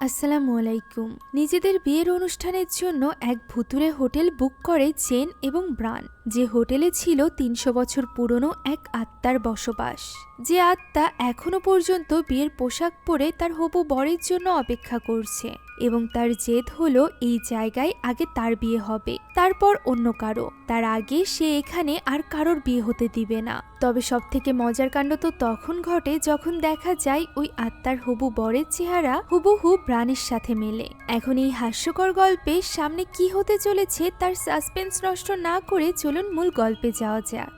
আসসালামু আলাইকুম। নিজেদের বিয়ের অনুষ্ঠানের জন্য এক ভুতুড়ে হোটেল বুক করে জেন এবং ব্রান। যে হোটেলে ছিল ৩০০ বছর পুরনো এক আত্মার বসবাস, যে আত্মা এখনো পর্যন্ত বিয়ের পোশাক পরে তার হবু বরের জন্য অপেক্ষা করছে এবং তার জেদ হলো এই জায়গায় আগে তার বিয়ে হবে, তারপর অন্য কারো। তার আগে সে এখানে আর কারোর বিয়ে হতে দিবে না। তবে সবথেকে মজার কাণ্ড তো তখন ঘটে যখন দেখা যায় ওই আত্মার হবু বরের চেহারা হুবহু ব্রানের সাথে মেলে। এখন এই হাস্যকর গল্পে সামনে কি হতে চলেছে তার সাসপেন্স নষ্ট না করে চলুন মূল গল্পে যাওয়া যাক।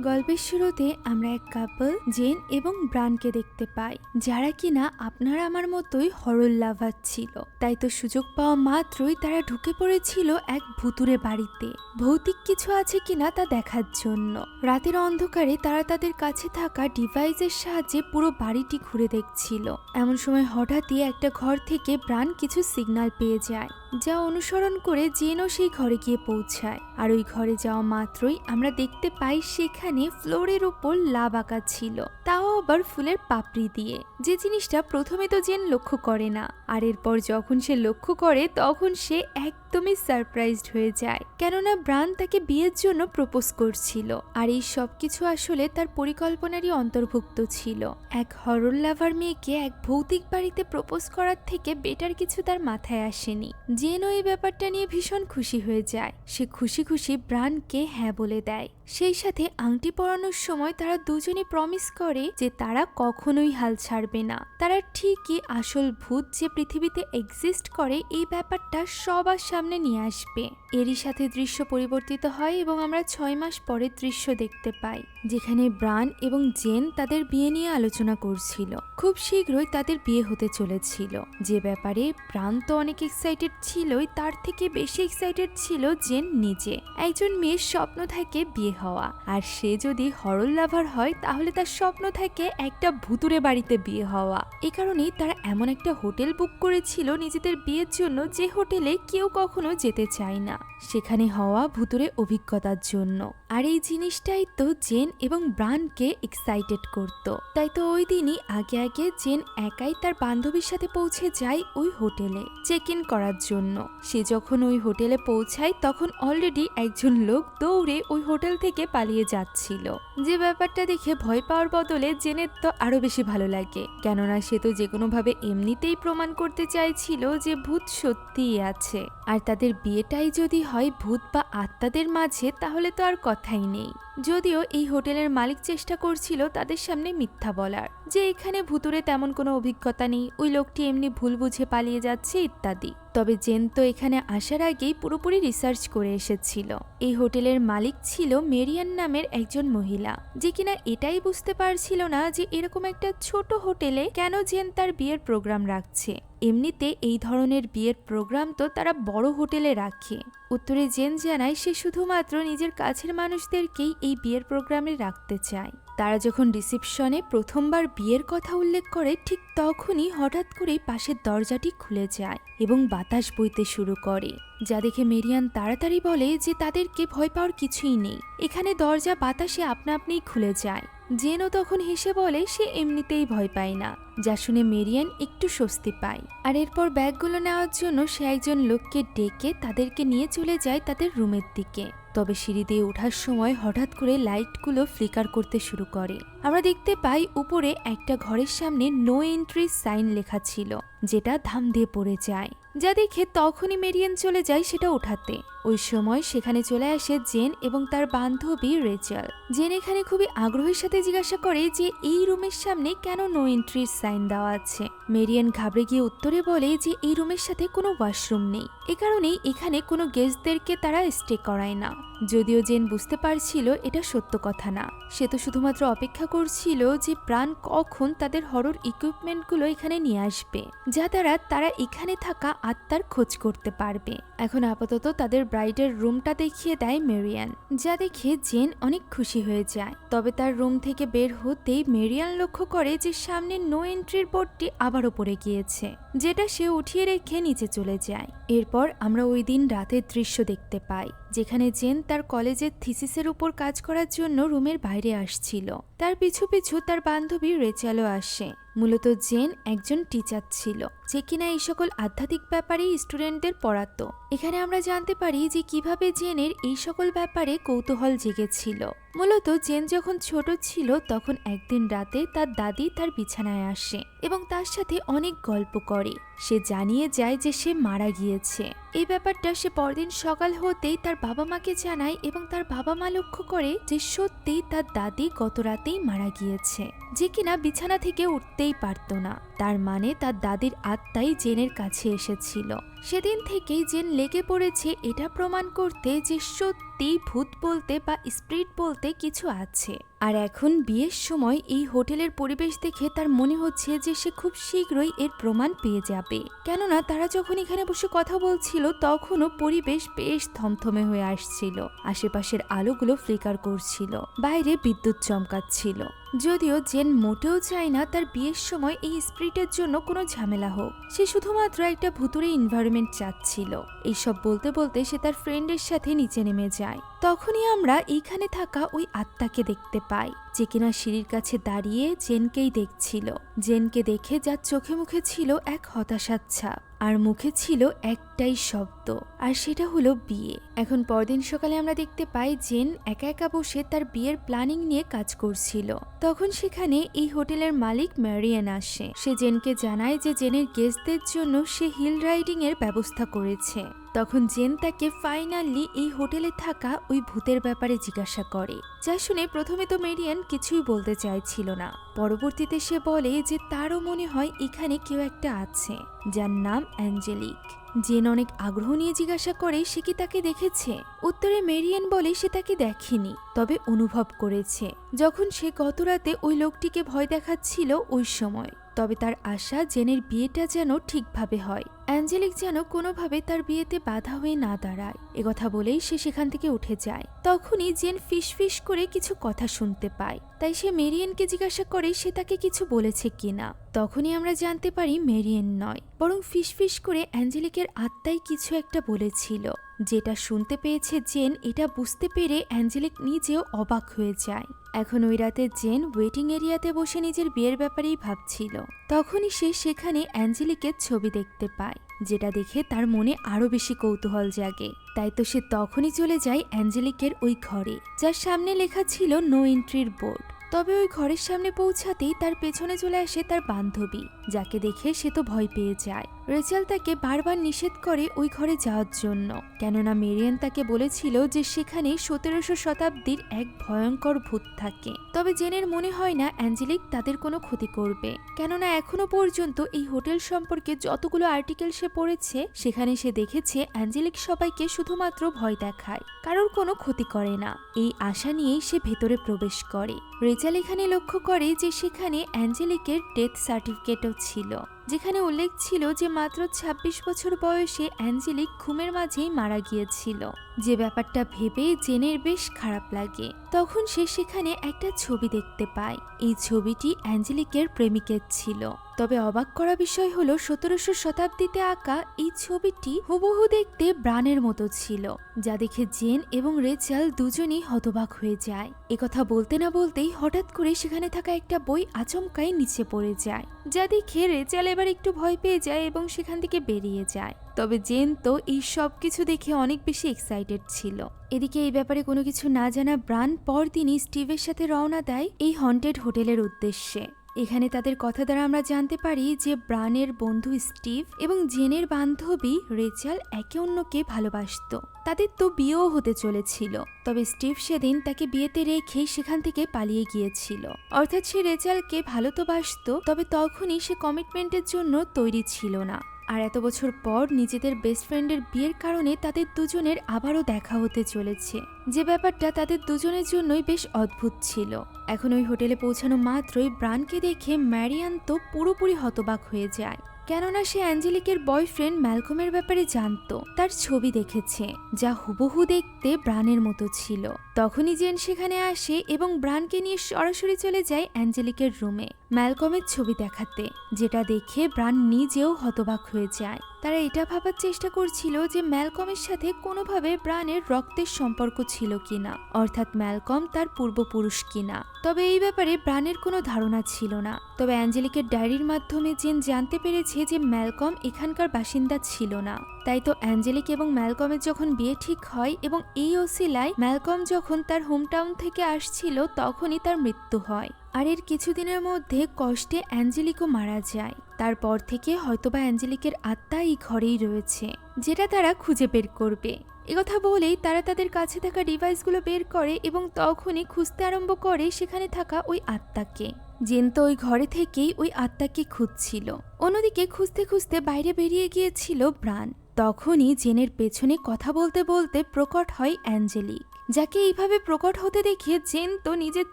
গল্পের শুরুতে আমরা এক কাপল জেন এবং ব্রানকে দেখতে পাই, যারা কিনা আপনার আমার মতোই হরর লাভার ছিল। তাই তো সুযোগ পাওয়া মাত্রই তারা ঢুকে পড়েছিল এক ভুতুরে বাড়িতে, ভৌতিক কিছু আছে কিনা তা দেখার জন্য। রাতের অন্ধকারে তারা তাদের কাছে থাকা ডিভাইসের সাহায্যে পুরো বাড়িটি ঘুরে দেখছিল। এমন সময় হঠাৎই একটা ঘর থেকে ব্রান কিছু সিগন্যাল পেয়ে যায়, যা অনুসরণ করে জেনও সেই ঘরে গিয়ে পৌঁছায়। আর ওই ঘরে যাওয়া মাত্রই আমরা দেখতে পাই সেখানে ফ্লোরের উপর লাভ আঁকা ছিল, তাও আবার ফুলের পাপড়ি দিয়ে। যে জিনিসটা প্রথমে তো জেন লক্ষ্য করে না, আর এরপর যখন সে লক্ষ্য করে তখন সে একদমই সারপ্রাইজড হয়ে যায়, কেননা ব্রান তাকে বিয়ের জন্য প্রপোজ করছিল। আর এই সবকিছু আসলে তার পরিকল্পনারই অন্তর্ভুক্ত ছিল। এক হরর লাভার মেয়েকে এক ভৌতিক বাড়িতে প্রপোজ করার থেকে বেটার কিছু তার মাথায় আসেনি। জেনও এই ব্যাপারটা নিয়ে ভীষণ খুশি হয়ে যায়। সে খুশি খুশি ব্রানকে হ্যাঁ বলে দেয়। সেই সাথে আংটি পরানোর সময় তারা দুজনে প্রমিস করে যে তারা কখনোই হাল ছাড়বে না। তারা ঠিকই আসল ভূত যে পৃথিবীতে এক্সিস্ট করে এই ব্যাপারটা সবার সামনে নিয়ে আসবে। এরই সাথে দৃশ্য পরিবর্তিত হয় এবং আমরা ৬ মাস পরের দৃশ্য দেখতে পাই, যেখানে ব্রান এবং জেন তাদের বিয়ে নিয়ে আলোচনা করছিল। খুব শীঘ্রই তাদের বিয়ে হতে চলেছিল, যে ব্যাপারে ব্রান তো অনেক এক্সাইটেড ছিলই, তার থেকে বেশি এক্সাইটেড ছিল জেন নিজে। একজন মেয়ের স্বপ্ন থাকে বিয়ে হওয়া, আর সে যদি হরর লাভার হয় তাহলে তার স্বপ্ন থাকে একটা ভুতুরে বাড়িতে বিয়ে হওয়া। এই কারণেই তারা এমন একটা হোটেল বুক করেছিল নিজেদের বিয়ের জন্য, যে হোটেলে কেউ কখনো যেতে চায় না, সেখানে হওয়া ভুতুরে অভিজ্ঞতার জন্য। আর এই জিনিসটাই তো জেন এবং ব্রানকে এক্সাইটেড করত। তাই তো ওই দিনই আগে আগে জেন একাই তার বান্ধবীর সাথে পৌঁছে যায় ওই হোটেলে চেক ইন করার জন্য। সে যখন ওই হোটেলে পৌঁছায় তখন অলরেডি একজন লোক দৌড়ে ওই হোটেল থেকে পালিয়ে যাচ্ছিল। যে ব্যাপারটা দেখে ভয় পাওয়ার বদলে জেনের তো আরো বেশি ভালো লাগে, কেননা সে তো যে কোনো ভাবে এমনিতেই প্রমাণ করতে চাইছিল যে ভূত সত্যিই আছে। আর তাদের বিয়েটাই যদি হয় ভূত বা আত্মাদের মাঝে, তাহলে তো আর কথাই নেই। যদিও এই হোটেলের মালিক চেষ্টা করছিল তাদের সামনে মিথ্যা বলার, যে এখানে ভুতুরে তেমন কোনো অভিজ্ঞতা নেই, ওই লোকটি এমনি ভুল বুঝে পালিয়ে যাচ্ছে ইত্যাদি। তবে জেন তো এখানে আসার আগেই পুরোপুরি রিসার্চ করে এসেছিল। এই হোটেলের মালিক ছিল মেরিয়ান নামের একজন মহিলা, যে কিনা এটাই বুঝতে পারছিল না যে এরকম একটা ছোট হোটেলে কেন জেন তার বিয়ের প্রোগ্রাম রাখছে। এমনিতে এই ধরনের বিয়ের প্রোগ্রাম তো তারা বড় হোটেলে রাখে। উত্তরে জেন জানায় সে শুধুমাত্র নিজের কাছের মানুষদেরকেই এই বিয়ের প্রোগ্রামে রাখতে চায়। তারা যখন রিসেপশনে প্রথমবার বিয়ের কথা উল্লেখ করে, ঠিক তখনই হঠাৎ করেই পাশের দরজাটি খুলে যায় এবং বাতাস বইতে শুরু করে, যা দেখে মেরিয়ান তাড়াতাড়ি বলে যে তাদেরকে ভয় পাওয়ার কিছুই নেই, এখানে দরজা বাতাসে আপনা আপনিই খুলে যায়। জেনও তখন হেসে বলে সে এমনিতেই ভয় পায় না, যা শুনে মেরিয়ান একটু স্বস্তি পায়। আর এরপর ব্যাগগুলো নেওয়ার জন্য সে একজন লোককে ডেকে তাদেরকে নিয়ে চলে যায় তাদের রুমের দিকে। তবে সিঁড়ি দিয়ে ওঠার সময় হঠাৎ করে লাইটগুলো ফ্লিকার করতে শুরু করে। আমরা দেখতে পাই উপরে একটা ঘরের সামনে নো এন্ট্রি সাইন লেখা ছিল, যেটা ধাম দিয়ে পড়ে যায়, যা দেখে তখনই মেরিয়ান চলে যায় সেটা ওঠাতে। ওই সময় সেখানে চলে আসে জেন এবং তার বান্ধবী রেচেল। জেন এখানে খুবই আগ্রহের সাথে জিজ্ঞাসা করে যে এই রুমের সামনে কেন নো এন্ট্রির সাইন দেওয়া আছে। মেরিয়ান ঘাবড়ে গিয়ে উত্তরে বলে যে এই রুমের সাথে কোনো ওয়াশরুম নেই, এ কারণেই এখানে কোনো গেস্টদেরকে তারা স্টে করায় না। যদিও জেন বুঝতে পারছিল এটা সত্য কথা না, সে তো শুধুমাত্র অপেক্ষা করছিল যে প্রাণ কখন তাদের হরর ইকুইপমেন্টগুলো এখানে নিয়ে আসবে, যা দ্বারা তারা এখানে থাকা আত্মার খোঁজ করতে পারবে। এখন আপাতত তাদের ব্রাইডের রুমটা দেখিয়ে দেয় মেরিয়ান, যা দেখে জেন অনেক খুশি হয়ে যায়। তবে তার রুম থেকে বের হতেই মেরিয়ান লক্ষ্য করে যে সামনে নো এন্ট্রির বোর্ডটি আবারও পড়ে গিয়েছে, যেটা সে উঠিয়ে রেখে নিচে চলে যায়। এরপর আমরা ওই দিন রাতের দৃশ্য দেখতে পাই, যেখানে জেন তার কলেজের থিসিসের উপর কাজ করার জন্য রুমের বাইরে আসছিল। তার পিছু পিছু তার বান্ধবী রেচালও আসে। মূলত জেন একজন টিচার ছিল, যে কিনা এই সকল আধ্যাত্মিক ব্যাপারেই স্টুডেন্টদের পড়াতো। এখানে আমরা জানতে পারি যে কিভাবে জেনের এই সকল ব্যাপারে কৌতূহল জেগেছিল। মূলত জেন যখন ছোট ছিল তখন একদিন রাতে তার দাদি তার বিছানায় আসে এবং তার সাথে অনেক গল্প করে। সে জানিয়ে যায় যে সে মারা গিয়েছে। এই ব্যাপারটা সে পরদিন সকাল হতেই তার বাবা মাকে জানায় এবং তার বাবা মা লক্ষ্য করে যে সত্যি তার দাদি গত রাতেই মারা গিয়েছে, যে কিনা বিছানা থেকে উঠতেই পারত না। তার মানে তার দাদির আত্মাই জেনের কাছে এসেছিল। সেদিন থেকেই জেন লেগে পড়েছে এটা প্রমাণ করতে যে সত্যি ভূত বলতে বা স্পিরিট বলতে কিছু আছে। আর এখন বিয়ের সময় এই হোটেলের পরিবেশ দেখে তার মনে হচ্ছে যে সে খুব শীঘ্রই এর প্রমাণ পেয়ে যাবে। কেননা তারা যখন এখানে বসে কথা বলছিল তখনও পরিবেশ বেশ থমথমে হয়ে আসছিল। আশেপাশের আলোগুলো ফ্লিকার করছিল, বাইরে বিদ্যুৎ চমকাচ্ছিল। যদিও জেন মোটেও চায় না তার বিয়ের সময় এই স্পিরিটের জন্য কোনো ঝামেলা হোক। সে শুধুমাত্র একটা ভুতুরে এনভায়রনমেন্ট চাচ্ছিল। এইসব বলতে বলতে সে তার ফ্রেন্ডের সাথে নিচে নেমে যায়। তখনই আমরা এইখানে থাকা ওই আত্মাকে দেখতে পাই, যে কিনা সিঁড়ির কাছে দাঁড়িয়ে জেনকেই দেখছিল। জেনকে দেখে যার চোখে মুখে ছিল এক হতাশার ছাপ, আর মুখে ছিল একটাই শব্দ, আর সেটা হলো বিয়ে। এখন পরদিন সকালে আমরা দেখতে পাই জেন একা একা বসে তার বিয়ের প্ল্যানিং নিয়ে কাজ করছিল। তখন সেখানে এই হোটেলের মালিক ম্যারিয়ান আসে। সে জেনকে জানায় যে জেনের গেস্টদের জন্য সে হিল রাইডিং এর ব্যবস্থা করেছে। তখন জেন তাকে ফাইনালি এই হোটেলে থাকা ওই ভূতের ব্যাপারে জিজ্ঞাসা করে, যা শুনে প্রথমে তো মেরিয়ান কিছুই বলতে চাইছিল না। পরবর্তীতে সে বলে যে তারও মনে হয় এখানে কেউ একটা আছে, যার নাম অ্যাঞ্জেলিক। জেন অনেক আগ্রহ নিয়ে জিজ্ঞাসা করে সে কি তাকে দেখেছে। উত্তরে মেরিয়ান বলে সে তাকে দেখেনি, তবে অনুভব করেছে যখন সে গতরাতে ওই লোকটিকে ভয় দেখাচ্ছিল ওই সময়। তবে তার আশা জেনের বিয়েটা যেন ঠিকভাবে হয়, অ্যাঞ্জেলিক যেন কোনোভাবে তার বিয়েতে বাধা হয়ে না দাঁড়ায়। একথা বলেই সে সেখান থেকে উঠে যায়। তখনই জেন ফিস করে কিছু কথা শুনতে পায়, তাই সে মেরিয়ানকে জিজ্ঞাসা করে সে তাকে কিছু বলেছে কিনা। তখনই আমরা জানতে পারি মেরিয়ান নয়, বরং ফিস করে অ্যাঞ্জেলিকের আত্মাই কিছু একটা বলেছিল। যেটা শুনতে পেয়েছে জেন, এটা বুঝতে পেরে অ্যাঞ্জেলিক নিজেও অবাক হয়ে যায়। এখন ওই রাতে জেন ওয়েটিং এরিয়াতে বসে নিজের বিয়ের ব্যাপারেই ভাবছিল। তখনই সে সেখানে অ্যাঞ্জেলিকের ছবি দেখতে পায়, যেটা দেখে তার মনে আরো বেশি কৌতূহল জাগে। তাই তো সে তখনই চলে যায় অ্যাঞ্জেলিকের ওই ঘরে, যার সামনে লেখা ছিল নো এন্ট্রির বোর্ড। তবে ওই ঘরের সামনে পৌঁছাতেই তার পেছনে চলে আসে তার বান্ধবী, যাকে দেখে সে তো ভয় পেয়ে যায়। রেচাল তাকে বারবার নিষেধ করে ওই ঘরে যাওয়ার জন্য, কেননা মেরিয়ান তাকে বলেছিল যে সেখানে 1700 শতাব্দীর এক ভয়ঙ্কর ভূত থাকে। তবে জেনের মনে হয় না অ্যাঞ্জেলিক তাদের কোনো ক্ষতি করবে, কেননা এখনো পর্যন্ত এই হোটেল সম্পর্কে যতগুলো আর্টিকেল সে পড়েছে সেখানে সে দেখেছে অ্যাঞ্জেলিক সবাইকে শুধুমাত্র ভয় দেখায়, কারোর কোনো ক্ষতি করে না। এই আশা নিয়েই সে ভেতরে প্রবেশ করে। রেচাল এখানে লক্ষ্য করে যে সেখানে অ্যাঞ্জেলিকের ডেথ সার্টিফিকেটও ছিল, যেখানে উল্লেখ ছিল যে মাত্র 26 বছর বয়সে অ্যাঞ্জেলিক ঘুমের মাঝেই মারা গিয়েছিল। যে ব্যাপারটা ভেবে জেনের বেশ খারাপ লাগে। তখন সে সেখানে একটা ছবি দেখতে পায়। এই ছবিটি অ্যাঞ্জেলিকের প্রেমিকের ছিল। তবে অবাক করা বিষয় হলো 1700 শতাব্দীতে আঁকা এই ছবিটি হুবহু দেখতে ব্রানের মতো ছিল, যা দেখে জেন এবং রেচাল দুজনেই হতবাক হয়ে যায়। একথা বলতে না বলতেই হঠাৎ করে সেখানে থাকা একটা বই আচমকাই নিচে পড়ে যায়, যা দেখে রেচাল এবার একটু ভয় পেয়ে যায় এবং সেখান থেকে বেরিয়ে যায়। তবে জেন তো এই সব কিছু দেখে অনেক বেশি এক্সাইটেড ছিল। এদিকে এই ব্যাপারে কোনো কিছু না জানা ব্রান পরদিনই স্টিভের সাথে রওনা দেয় এই হন্টেড হোটেলের উদ্দেশ্যে। এখানে তাদের কথা দ্বারা আমরা জানতে পারি যে ব্রানের বন্ধু স্টিভ এবং জেনের বান্ধবী রেচাল একে অন্যকে ভালোবাসত। তাদের তো বিয়েও হতে চলেছিল, তবে স্টিভ সেদিন তাকে বিয়েতে রেখে সেখান থেকে পালিয়ে গিয়েছিল। অর্থাৎ সে রেচালকে ভালো তো বাসত, তবে তখনই সে কমিটমেন্টের জন্য তৈরি ছিল না। আর এত বছর পর নিজেদের বেস্ট ফ্রেন্ডের বিয়ের কারণে তাদের দুজনের আবারও দেখা হতে চলেছে, যে ব্যাপারটা তাদের দুজনের জন্যই বেশ অদ্ভুত ছিল। এখন ওই হোটেলে পৌঁছানো মাত্রই ব্রানকে দেখে ম্যারিয়ান তো পুরোপুরি হতবাক হয়ে যায়, কেননা সে অ্যাঞ্জেলিকের বয়ফ্রেন্ড ম্যালকমের ব্যাপারে জানতো। তার ছবি দেখেছে, যা হুবহু দেখতে ব্রানের মতো ছিল। তখনই জেন সেখানে আসে এবং ব্রানকে নিয়ে সরাসরি চলে যায় অ্যাঞ্জেলিকের রুমে। ম্যালকমের ছবি দেখাতে, যেটা দেখে ব্রান নিজেও হতবাক হয়ে যায়। তারা এটা ভাবার চেষ্টা করছিল যে ম্যালকমের সাথে কোনোভাবে ব্রানের রক্তের সম্পর্ক ছিল কিনা, অর্থাৎ ম্যালকম তার পূর্বপুরুষ কিনা। তবে এই ব্যাপারে ব্রানের কোনো ধারণা ছিল না। তবে অ্যাঞ্জেলিকের ডায়েরির মাধ্যমে জেন জানতে পেরেছে যে ম্যালকম এখানকার বাসিন্দা ছিল না। তাই তো অ্যাঞ্জেলিক এবং ম্যালকমের যখন বিয়ে ঠিক হয় এবং এই ওসিলায় ম্যালকম যখন তার হোমটাউন থেকে আসছিল তখনই তার মৃত্যু হয়। আর এর কিছুদিনের মধ্যে কষ্টে অ্যাঞ্জেলিকও মারা যায়। তারপর থেকে হয়তোবা অ্যাঞ্জেলিকের আত্মা এই ঘরেই রয়েছে, যেটা তারা খুঁজে বের করবে। একথা বলেই তারা তাদের কাছে থাকা ডিভাইসগুলো বের করে এবং তখনই খুঁজতে আরম্ভ করে সেখানে থাকা ওই আত্মাকে। জেন তো ওই ঘরে থেকেই ওই আত্মাকে খুঁজছিল। অন্যদিকে খুঁজতে খুঁজতে বাইরে বেরিয়ে গিয়েছিল ব্রান। তখনই জেনের পেছনে কথা বলতে বলতে প্রকট হয় অ্যাঞ্জেলিক, যাকে এইভাবে প্রকট হতে দেখে জেন তো নিজের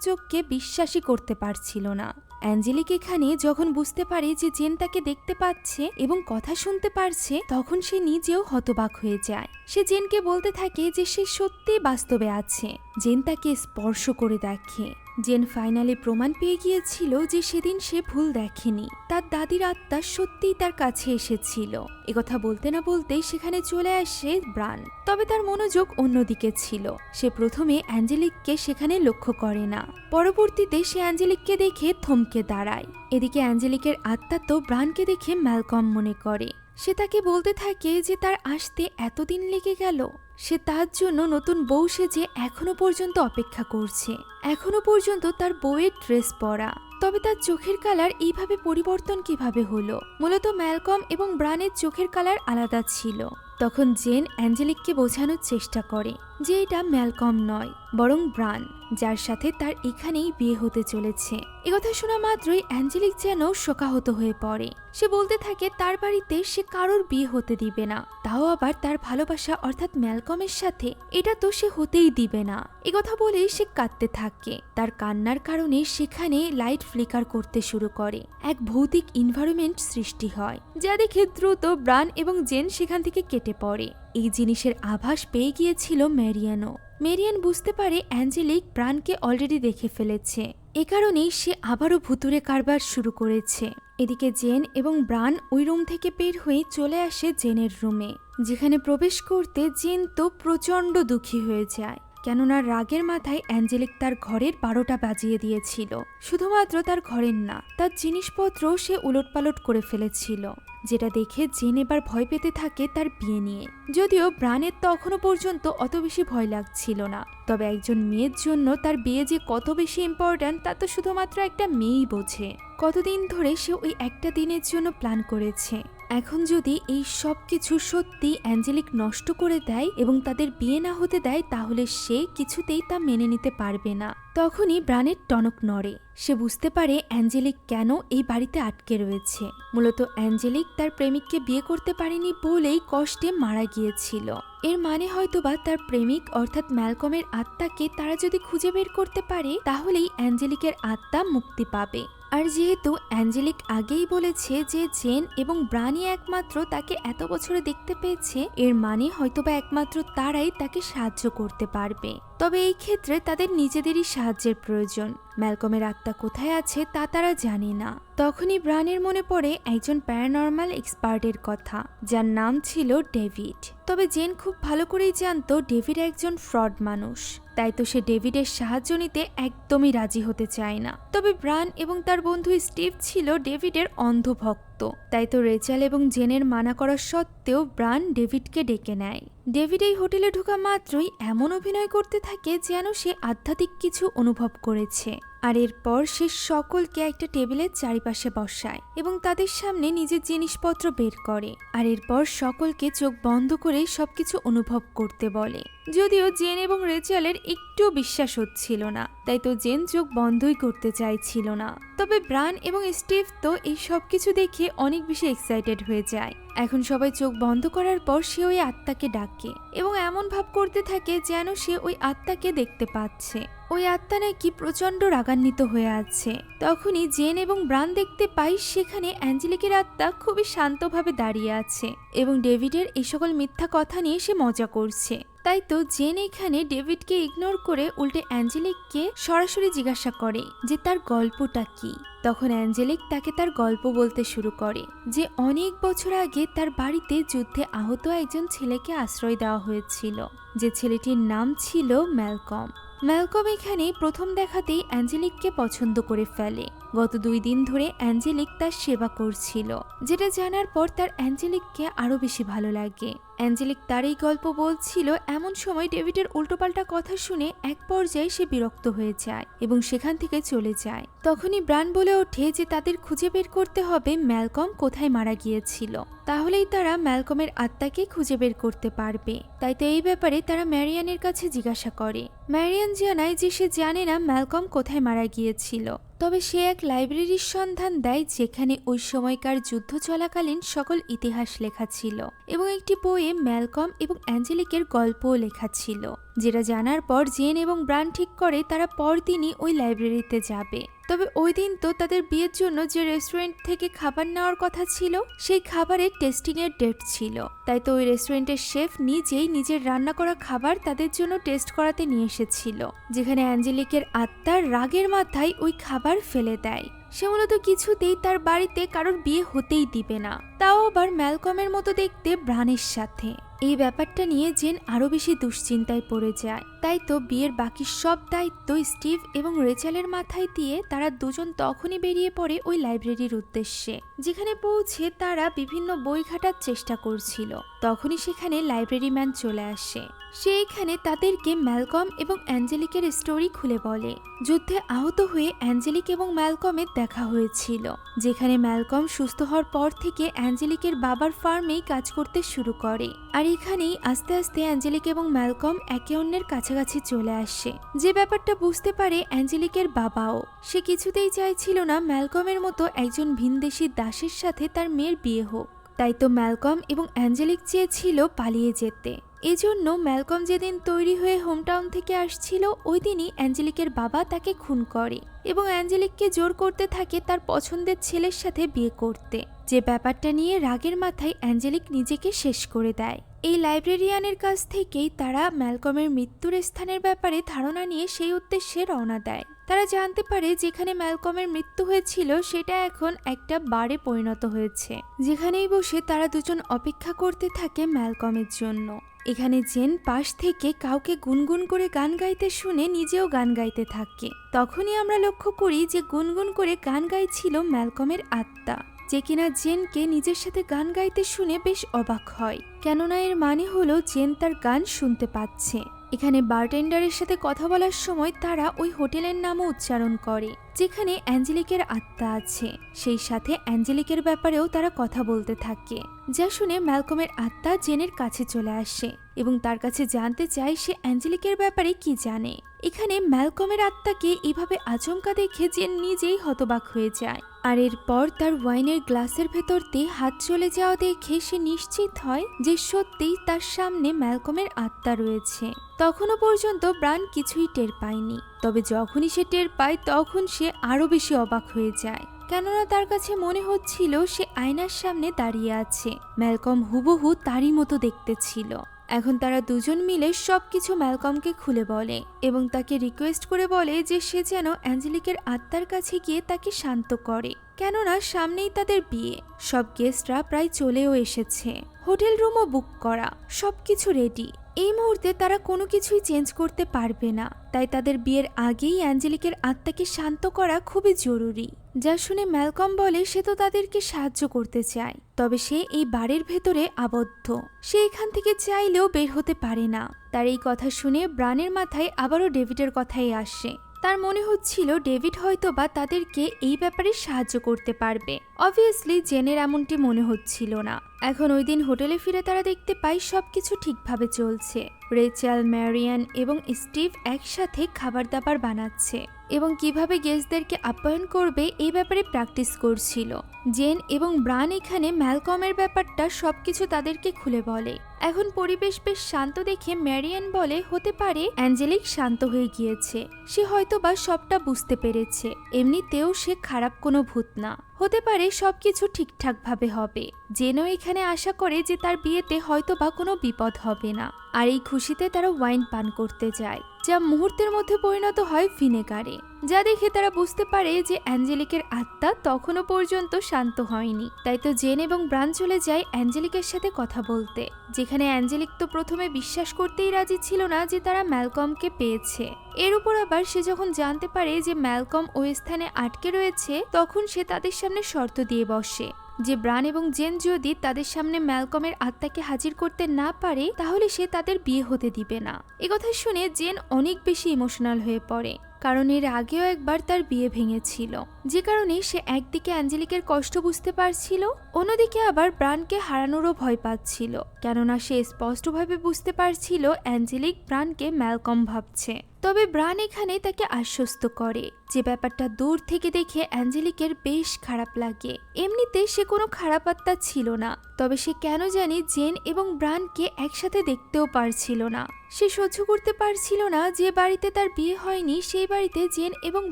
চোখকে বিশ্বাসই করতে পারছিল না। অ্যাঞ্জেলিক এখানে যখন বুঝতে পারে যে জেন তাকে দেখতে পাচ্ছে এবং কথা শুনতে পারছে, তখন সে নিজেও হতবাক হয়ে যায়। সে জেনকে বলতে থাকে যে সে সত্যিই বাস্তবে আছে। জেন তাকে স্পর্শ করে দেখে। জেন ফাইনালি প্রমাণ পেয়ে গিয়েছিল যে সেদিন সে ভুল দেখেনি। তার দাদির আত্মা সত্যিই তার কাছে এসেছিল। একথা বলতে না বলতেই সেখানে চলে আসে ব্রান। তবে তার মনোযোগ অন্যদিকে ছিল। সে প্রথমে অ্যাঞ্জেলিককে সেখানে লক্ষ্য করে না। পরবর্তীতে সে অ্যাঞ্জেলিককে দেখে থমকে দাঁড়ায়। এদিকে অ্যাঞ্জেলিকের আত্মা তো ব্রানকে দেখে ম্যালকম মনে করে। সে তাকে বলতে থাকে যে তার আসতে এতদিন লেগে গেল। সে তার জন্য নতুন বউ সেজে এখনো পর্যন্ত অপেক্ষা করছে। এখনো পর্যন্ত তার বউয়ের ড্রেস পরা। তবে তার চোখের কালার এইভাবে পরিবর্তন কিভাবে হলো? মূলত ম্যালকম এবং ব্রানের চোখের কালার আলাদা ছিল। তখন জেন অ্যাঞ্জেলিককে বোঝানোর চেষ্টা করে যে এটা ম্যালকম নয়, বরং ব্রান, যার সাথে তার এখানেই বিয়ে হতে চলেছে। একথা শোনা মাত্রই অ্যাঞ্জেলিক যেন শোকাহত হয়ে পড়ে। সে বলতে থাকে তার বাড়িতে সে কারোর বিয়ে হতে দিবে না, তাও আবার তার ভালোবাসা অর্থাৎ ম্যালকমের সাথে। এটা তো সে হতেই দিবে না। একথা বলেই সে কাঁদতে থাকে। তার কান্নার কারণে সেখানে লাইট ফ্লিকার করতে শুরু করে। এক ভৌতিক এনভায়রনমেন্ট সৃষ্টি হয়, যা দেখে দ্রুত ব্রান এবং জেন সেখান থেকে কেটে পড়ে। এই জিনিসের আভাস পেয়ে গিয়েছিল মেরিয়ানও। মেরিয়ান বুঝতে পারে অ্যাঞ্জেলিক ব্রানকে অলরেডি দেখে ফেলেছে। এ কারণেই সে আবারও ভুতুরে কারবার শুরু করেছে। এদিকে জেন এবং ব্রান ওই রুম থেকে বের হয়ে চলে আসে জেনের রুমে। যেখানে প্রবেশ করতে জেন তো প্রচণ্ড দুঃখী হয়ে যায়, কেননা রাগের মাথায় অ্যাঞ্জেলিক তার ঘরের 12টা বাজিয়ে দিয়েছিল। শুধুমাত্র তার ঘরের না, তার জিনিসপত্র সে উলটপালট করে ফেলেছিল, যেটা দেখে জেন এবার ভয় পেতে থাকে তার বিয়ে নিয়ে। যদিও ব্রানের তখনও পর্যন্ত অত বেশি ভয় লাগছিল না। তবে একজন মেয়ের জন্য তার বিয়ে যে কত বেশি ইম্পর্ট্যান্ট তা তো শুধুমাত্র একটা মেয়েই বোঝে। কতদিন ধরে সে ওই একটা দিনের জন্য প্ল্যান করেছে। এখন যদি এই সব কিছু সত্যি অ্যাঞ্জেলিক নষ্ট করে দেয় এবং তাদের বিয়ে না হতে দেয়, তাহলে সে কিছুতেই তা মেনে নিতে পারবে না। তখনই ব্রানের টনক নড়ে। সে বুঝতে পারে অ্যাঞ্জেলিক কেন এই বাড়িতে আটকে রয়েছে। মূলত অ্যাঞ্জেলিক তার প্রেমিককে বিয়ে করতে পারেনি বলেই কষ্টে মারা গিয়েছিল। এর মানে হয়তোবা তার প্রেমিক অর্থাৎ ম্যালকমের আত্মাকে তারা যদি খুঁজে বের করতে পারে, তাহলেই অ্যাঞ্জেলিকের আত্মা মুক্তি পাবে। আর যেহেতু অ্যাঞ্জেলিক আগেই বলেছে যে জেন এবং ব্রানি একমাত্র তাকে এত বছরে দেখতে পেয়েছে, এর মানে হয়তোবা একমাত্র তারাই তাকে সাহায্য করতে পারবে। তবে এই ক্ষেত্রে তাদের নিজেদেরই সাহায্যের প্রয়োজন। ম্যালকমের আত্মা কোথায় আছে তা তারা জানে না। তখনই ব্রানের মনে পড়ে একজন প্যারানর্মাল এক্সপার্টের কথা, যার নাম ছিল ডেভিড। তবে জেন খুব ভালো করেই জানতো ডেভিড একজন ফ্রড মানুষ। তাই তো সে ডেভিডের সাহায্য নিতে একদমই রাজি হতে চায় না। তবে ব্রান এবং তার বন্ধু স্টিভ ছিল ডেভিডের অন্ধভক্ত। তাই তো রেচাল এবং জেনের মানা করা সত্ত্বেও ব্রান ডেভিডকে ডেকে নেয়। ডেভিড এই হোটেলে ঢোকা মাত্রই এমন অভিনয় করতে থাকে যেন সে আধ্যাত্মিক কিছু অনুভব করেছে। আর এরপর সে সকলকে একটা টেবিলের চারিপাশে বসায় এবং তাদের সামনে নিজের জিনিসপত্র বের করে। আর এরপর সকলকে চোখ বন্ধ করে সবকিছু অনুভব করতে বলে। যদিও জেন এবং রেচালের একটু বিশ্বাস হচ্ছিল না, তাই তো জেন চোখ বন্ধই করতে চাইছিল না। তবে ব্রান এবং স্টিভ তো এই সবকিছু দেখে অনেক বেশি এক্সাইটেড হয়ে যায়। এখন সবাই চোখ বন্ধ করার পর সে ওই আত্মাকে ডাকে এবং এমন ভাব করতে থাকে যেন সে ওই আত্মাকে দেখতে পাচ্ছে। ওই আত্মা নাকি প্রচন্ড রাগান্বিত হয়ে আছে। তখনই জেন এবং ব্রান দেখতে পাই সেখানে অ্যাঞ্জেলিকের আত্মা খুবই শান্তভাবে দাঁড়িয়ে আছে এবং ডেভিডের এই সকল মিথ্যা কথা নিয়ে সে মজা করছে। তাই তো জেন এখানে ডেভিডকে ইগনোর করে উল্টে অ্যাঞ্জেলিককে সরাসরি জিজ্ঞাসা করে যে তার গল্পটা কি। তখন অ্যাঞ্জেলিক তাকে তার গল্প বলতে শুরু করে যে অনেক বছর আগে তার বাড়িতে যুদ্ধে আহত একজন ছেলেকে আশ্রয় দেওয়া হয়েছিল, যে ছেলেটির নাম ছিল ম্যালকম। ম্যালকম এখানে প্রথম দেখাতেই অ্যাঞ্জেলিককে পছন্দ করে ফেলে। গত 2 দিন ধরে অ্যাঞ্জেলিক তার সেবা করছিল, যেটা জানার পর তার অ্যাঞ্জেলিককে আরো বেশি ভালো লাগে। অ্যাঞ্জেলিক তার এই গল্প বলছিল, এমন সময় ডেভিডের উল্টোপাল্টা কথা শুনে এক পর্যায়ে সে বিরক্ত হয়ে যায় এবং সেখান থেকে চলে যায়। তখনই ব্রান বলে ওঠে যে তাদের খুঁজে বের করতে হবে ম্যালকম কোথায় মারা গিয়েছিল, তাহলেই তারা ম্যালকমের আত্মাকে খুঁজে বের করতে পারবে। তাই তো এই ব্যাপারে তারা ম্যারিয়ানের কাছে জিজ্ঞাসা করে। ম্যারিয়ান জানায় যে সে জানে না ম্যালকম কোথায় মারা গিয়েছিল, তবে সে এক লাইব্রেরির সন্ধান দেয় যেখানে ওই সময়কার যুদ্ধ চলাকালীন সকল ইতিহাস লেখা ছিল এবং একটি বইয়ে ম্যালকম এবং অ্যাঞ্জেলিকের গল্পও লেখা ছিল, যেটা জানার পর জেন এবং ব্রান ঠিক করে তারা পরদিনই ওই লাইব্রেরিতে যাবে। তবে ওই দিন তো তাদের বিয়ের জন্য যে রেস্টুরেন্ট থেকে খাবার নেওয়ার কথা ছিল সেই খাবারের টেস্টিং এর ডেট ছিল। তাই তো ওই রেস্টুরেন্টের শেফ নিজেই নিজের রান্না করা খাবার তাদের জন্য টেস্ট করাতে নিয়ে এসেছিল, যেখানে অ্যাঞ্জেলিকের আত্মার রাগের মাথায় ওই খাবার ফেলে দেয়। সে মূলত কিছুতেই তার বাড়িতে কারোর বিয়ে হতেই দিবে না, তাও আবার ম্যালকমের মতো দেখতে ব্রানের সাথে। এই ব্যাপারটা নিয়ে জেন আরো বেশি দুশ্চিন্তায় পড়ে যায়। তাই তো বিয়ের বাকি সব দায়িত্ব স্টিভ এবং রেচেলের মাথায় দিয়ে তারা দুজন তখনই বেরিয়ে পড়ে ওই লাইব্রেরির উদ্দেশ্যে। যেখানে পৌঁছে তারা বিভিন্ন বই ঘাটার চেষ্টা করছিল, তখনই সেখানে লাইব্রেরি ম্যান চলে আসে। সে এখানে তাদেরকে ম্যালকম এবং অ্যাঞ্জেলিকের স্টোরি খুলে বলে। যুদ্ধে আহত হয়ে অ্যাঞ্জেলিক এবং ম্যালকমের দেখা হয়েছিল, যেখানে ম্যালকম সুস্থ হওয়ার পর থেকে অ্যাঞ্জেলিকের বাবার ফার্মেই কাজ করতে শুরু করে। আর এখানেই আস্তে আস্তে অ্যাঞ্জেলিক এবং ম্যালকম একে অন্যের কাছাকাছি চলে আসে। যে ব্যাপারটা বুঝতে পারে অ্যাঞ্জেলিকের বাবাও। সে কিছুতেই চাইছিল না ম্যালকমের মতো একজন ভিনদেশী দাসের সাথে তার মেয়ের বিয়ে হোক। তাই তো ম্যালকম এবং অ্যাঞ্জেলিক চেয়েছিল পালিয়ে যেতে। এজন্য ম্যালকম যেদিন তৈরি হয়ে হোমটাউন থেকে আসছিল ওই দিনই অ্যাঞ্জেলিকের বাবা তাকে খুন করে এবং অ্যাঞ্জেলিককে জোর করতে থাকে তার পছন্দের ছেলের সাথে বিয়ে করতে। যে ব্যাপারটা নিয়ে রাগের মাথায় অ্যাঞ্জেলিক নিজেকে শেষ করে দেয়। এই লাইব্রেরিয়ানের কাছ থেকেই তারা ম্যালকমের মৃত্যুর স্থানের ব্যাপারে ধারণা নিয়ে সেই উদ্দেশ্যে রওনা দেয়। তারা জানতে পারে যেখানে ম্যালকমের মৃত্যু হয়েছিল সেটা এখন একটা বারে পরিণত হয়েছে, যেখানেই বসে তারা দুজন অপেক্ষা করতে থাকে ম্যালকমের জন্য। এখানে জেন পাশ থেকে কাউকে গুনগুন করে গান গাইতে শুনে নিজেও গান গাইতে থাকে। তখনই আমরা লক্ষ্য করি যে গুনগুন করে গান গাইছিল ম্যালকমের আত্মা, যে কিনা জেনকে নিজের সাথে গান গাইতে শুনে বেশ অবাক হয়, কেননা এর মানে হলো জেন তার গান শুনতে পাচ্ছে। এখানে বারটেন্ডারের সাথে কথা বলার সময় তারা ওই হোটেলের নামও উচ্চারণ করে যেখানে অ্যাঞ্জেলিকের আত্মা আছে। সেই সাথে অ্যাঞ্জেলিকের ব্যাপারেও তারা কথা বলতে থাকে, যা শুনে ম্যালকমের আত্মা জেনের কাছে চলে আসে এবং তার কাছে জানতে চায় সে অ্যাঞ্জেলিকের ব্যাপারে কি জানে। এখানে ম্যালকমের আত্মাকে এভাবে আচমকা দেখে জেন নিজেই হতবাক হয়ে যায়। আর এরপর তার ওয়াইনের গ্লাসের ভেতর দিয়ে হাত চলে যাওয়া দেখে সে নিশ্চিত হয় যে সত্যিই তার সামনে ম্যালকমের আত্মা রয়েছে। তখনও পর্যন্ত ব্রান কিছুই টের পায়নি, তবে যখনই সে টের পায় তখন সে আরো বেশি অবাক হয়ে যায়, কেননা তার কাছে মনে হচ্ছিল সে আয়নার সামনে দাঁড়িয়ে আছে। ম্যালকম হুবহু তারই মতো দেখতে ছিল। এখন তারা দুজন মিলে সবকিছু ম্যালকমকে খুলে বলে এবং তাকে রিকোয়েস্ট করে বলে যে সে যেন অ্যাঞ্জেলিকের আত্মার কাছে গিয়ে তাকে শান্ত করে, কেননা সামনেই তাদের বিয়ে। সব গেস্টরা প্রায় চলেও এসেছে, হোটেল রুমও বুক করা, সবকিছু রেডি। এই মুহূর্তে তারা কোনো কিছুই চেঞ্জ করতে পারবে না, তাই তাদের বিয়ের আগেই অ্যাঞ্জেলিকের আত্মাকে শান্ত করা খুবই জরুরি। যা শুনে ম্যালকম বলে সে তো তাদেরকে সাহায্য করতে চায়, তবে সে এই বাড়ির ভেতরে আবদ্ধ, সে এখান থেকে চাইলেও বের হতে পারে না। তার এই কথা শুনে ব্রানের মাথায় আবারও ডেভিডের কথাই আসে। তার মনে হচ্ছিল ডেভিড হয়তো বা তাদেরকে এই ব্যাপারে সাহায্য করতে পারবে। অবভিয়াসলি জেনের এমনটি মনে হচ্ছিল না। এখন ওই দিন হোটেলে ফিরে তারা দেখতে পায় সবকিছু ঠিকভাবে চলছে। রেচেল, ম্যারিয়ান এবং স্টিভ একসাথে খাবার দাবার বানাচ্ছে এবং কিভাবে গেস্টদেরকে আপ্যায়ন করবে এই ব্যাপারে প্র্যাকটিস করছিল। জেন এবং ব্রান এখানে ম্যালকমের ব্যাপারটা সবকিছু তাদেরকে খুলে বলে। এখন পরিবেশ বেশ শান্ত দেখে ম্যারিয়ান বলে হতে পারে অ্যাঞ্জেলিক শান্ত হয়ে গিয়েছে, সে হয়তো বা সবটা বুঝতে পেরেছে, এমনিতেও সে খারাপ কোনো ভূত না। হতে পারে সবকিছু ঠিকঠাকভাবে হবে। জেনও এখানে আশা করে যে তার বিয়েতে হয়তো বা কোনো বিপদ হবে না, আর এই খুশিতে তারা ওয়াইন পান করতে যায়, যা মুহূর্তের মধ্যে পরিণত হয় ভিনেগারে, যা দেখে তারা বুঝতে পারে যে অ্যাঞ্জেলিকের আত্মা তখনও পর্যন্ত শান্ত হয়নি। তাই তো জেন এবং ব্রান চলে যায় অ্যাঞ্জেলিকের সাথে কথা বলতে, যেখানে অ্যাঞ্জেলিক তো প্রথমে বিশ্বাস করতেই রাজি ছিল না যে তারা ম্যালকমকে পেয়েছে। এর উপর আবার সে যখন জানতে পারে যে ম্যালকম ওই স্থানে আটকে রয়েছে, তখন সে তাদের সামনে শর্ত দিয়ে বসে যে ব্রান এবং জেন যদি তাদের সামনে ম্যালকমের আত্মাকে হাজির করতে না পারে, তাহলে সে তাদের বিয়ে হতে দিবে না। একথা শুনে জেন অনেক বেশি ইমোশনাল হয়ে পড়ে, কারণ এর আগেও একবার তার বিয়ে ভেঙেছিল, যে কারণে সে একদিকে অ্যাঞ্জেলিকের কষ্ট বুঝতে পারছিল, অন্যদিকে আবার ব্রানকে হারানোরও ভয় পাচ্ছিল, কেননা সে স্পষ্টভাবে বুঝতে পারছিল অ্যাঞ্জেলিক ব্রানকে ম্যালকম ভাবছে। তবে ব্রান এখানে তাকে আশ্বস্ত করে যে ব্যাপারটা দূর থেকে দেখে অ্যাঞ্জেলিকের বেশ খারাপ লাগে। এমনিতে সে কোনো খারাপ আত্মা ছিল না, তবে সে কেন জানি জেন এবং ব্রানকে একসাথে দেখতেও পারছিল না। সে সহ্য করতে পারছিল না যে বাড়িতে তার বিয়ে হয়নি সেই বাড়িতে জেন এবং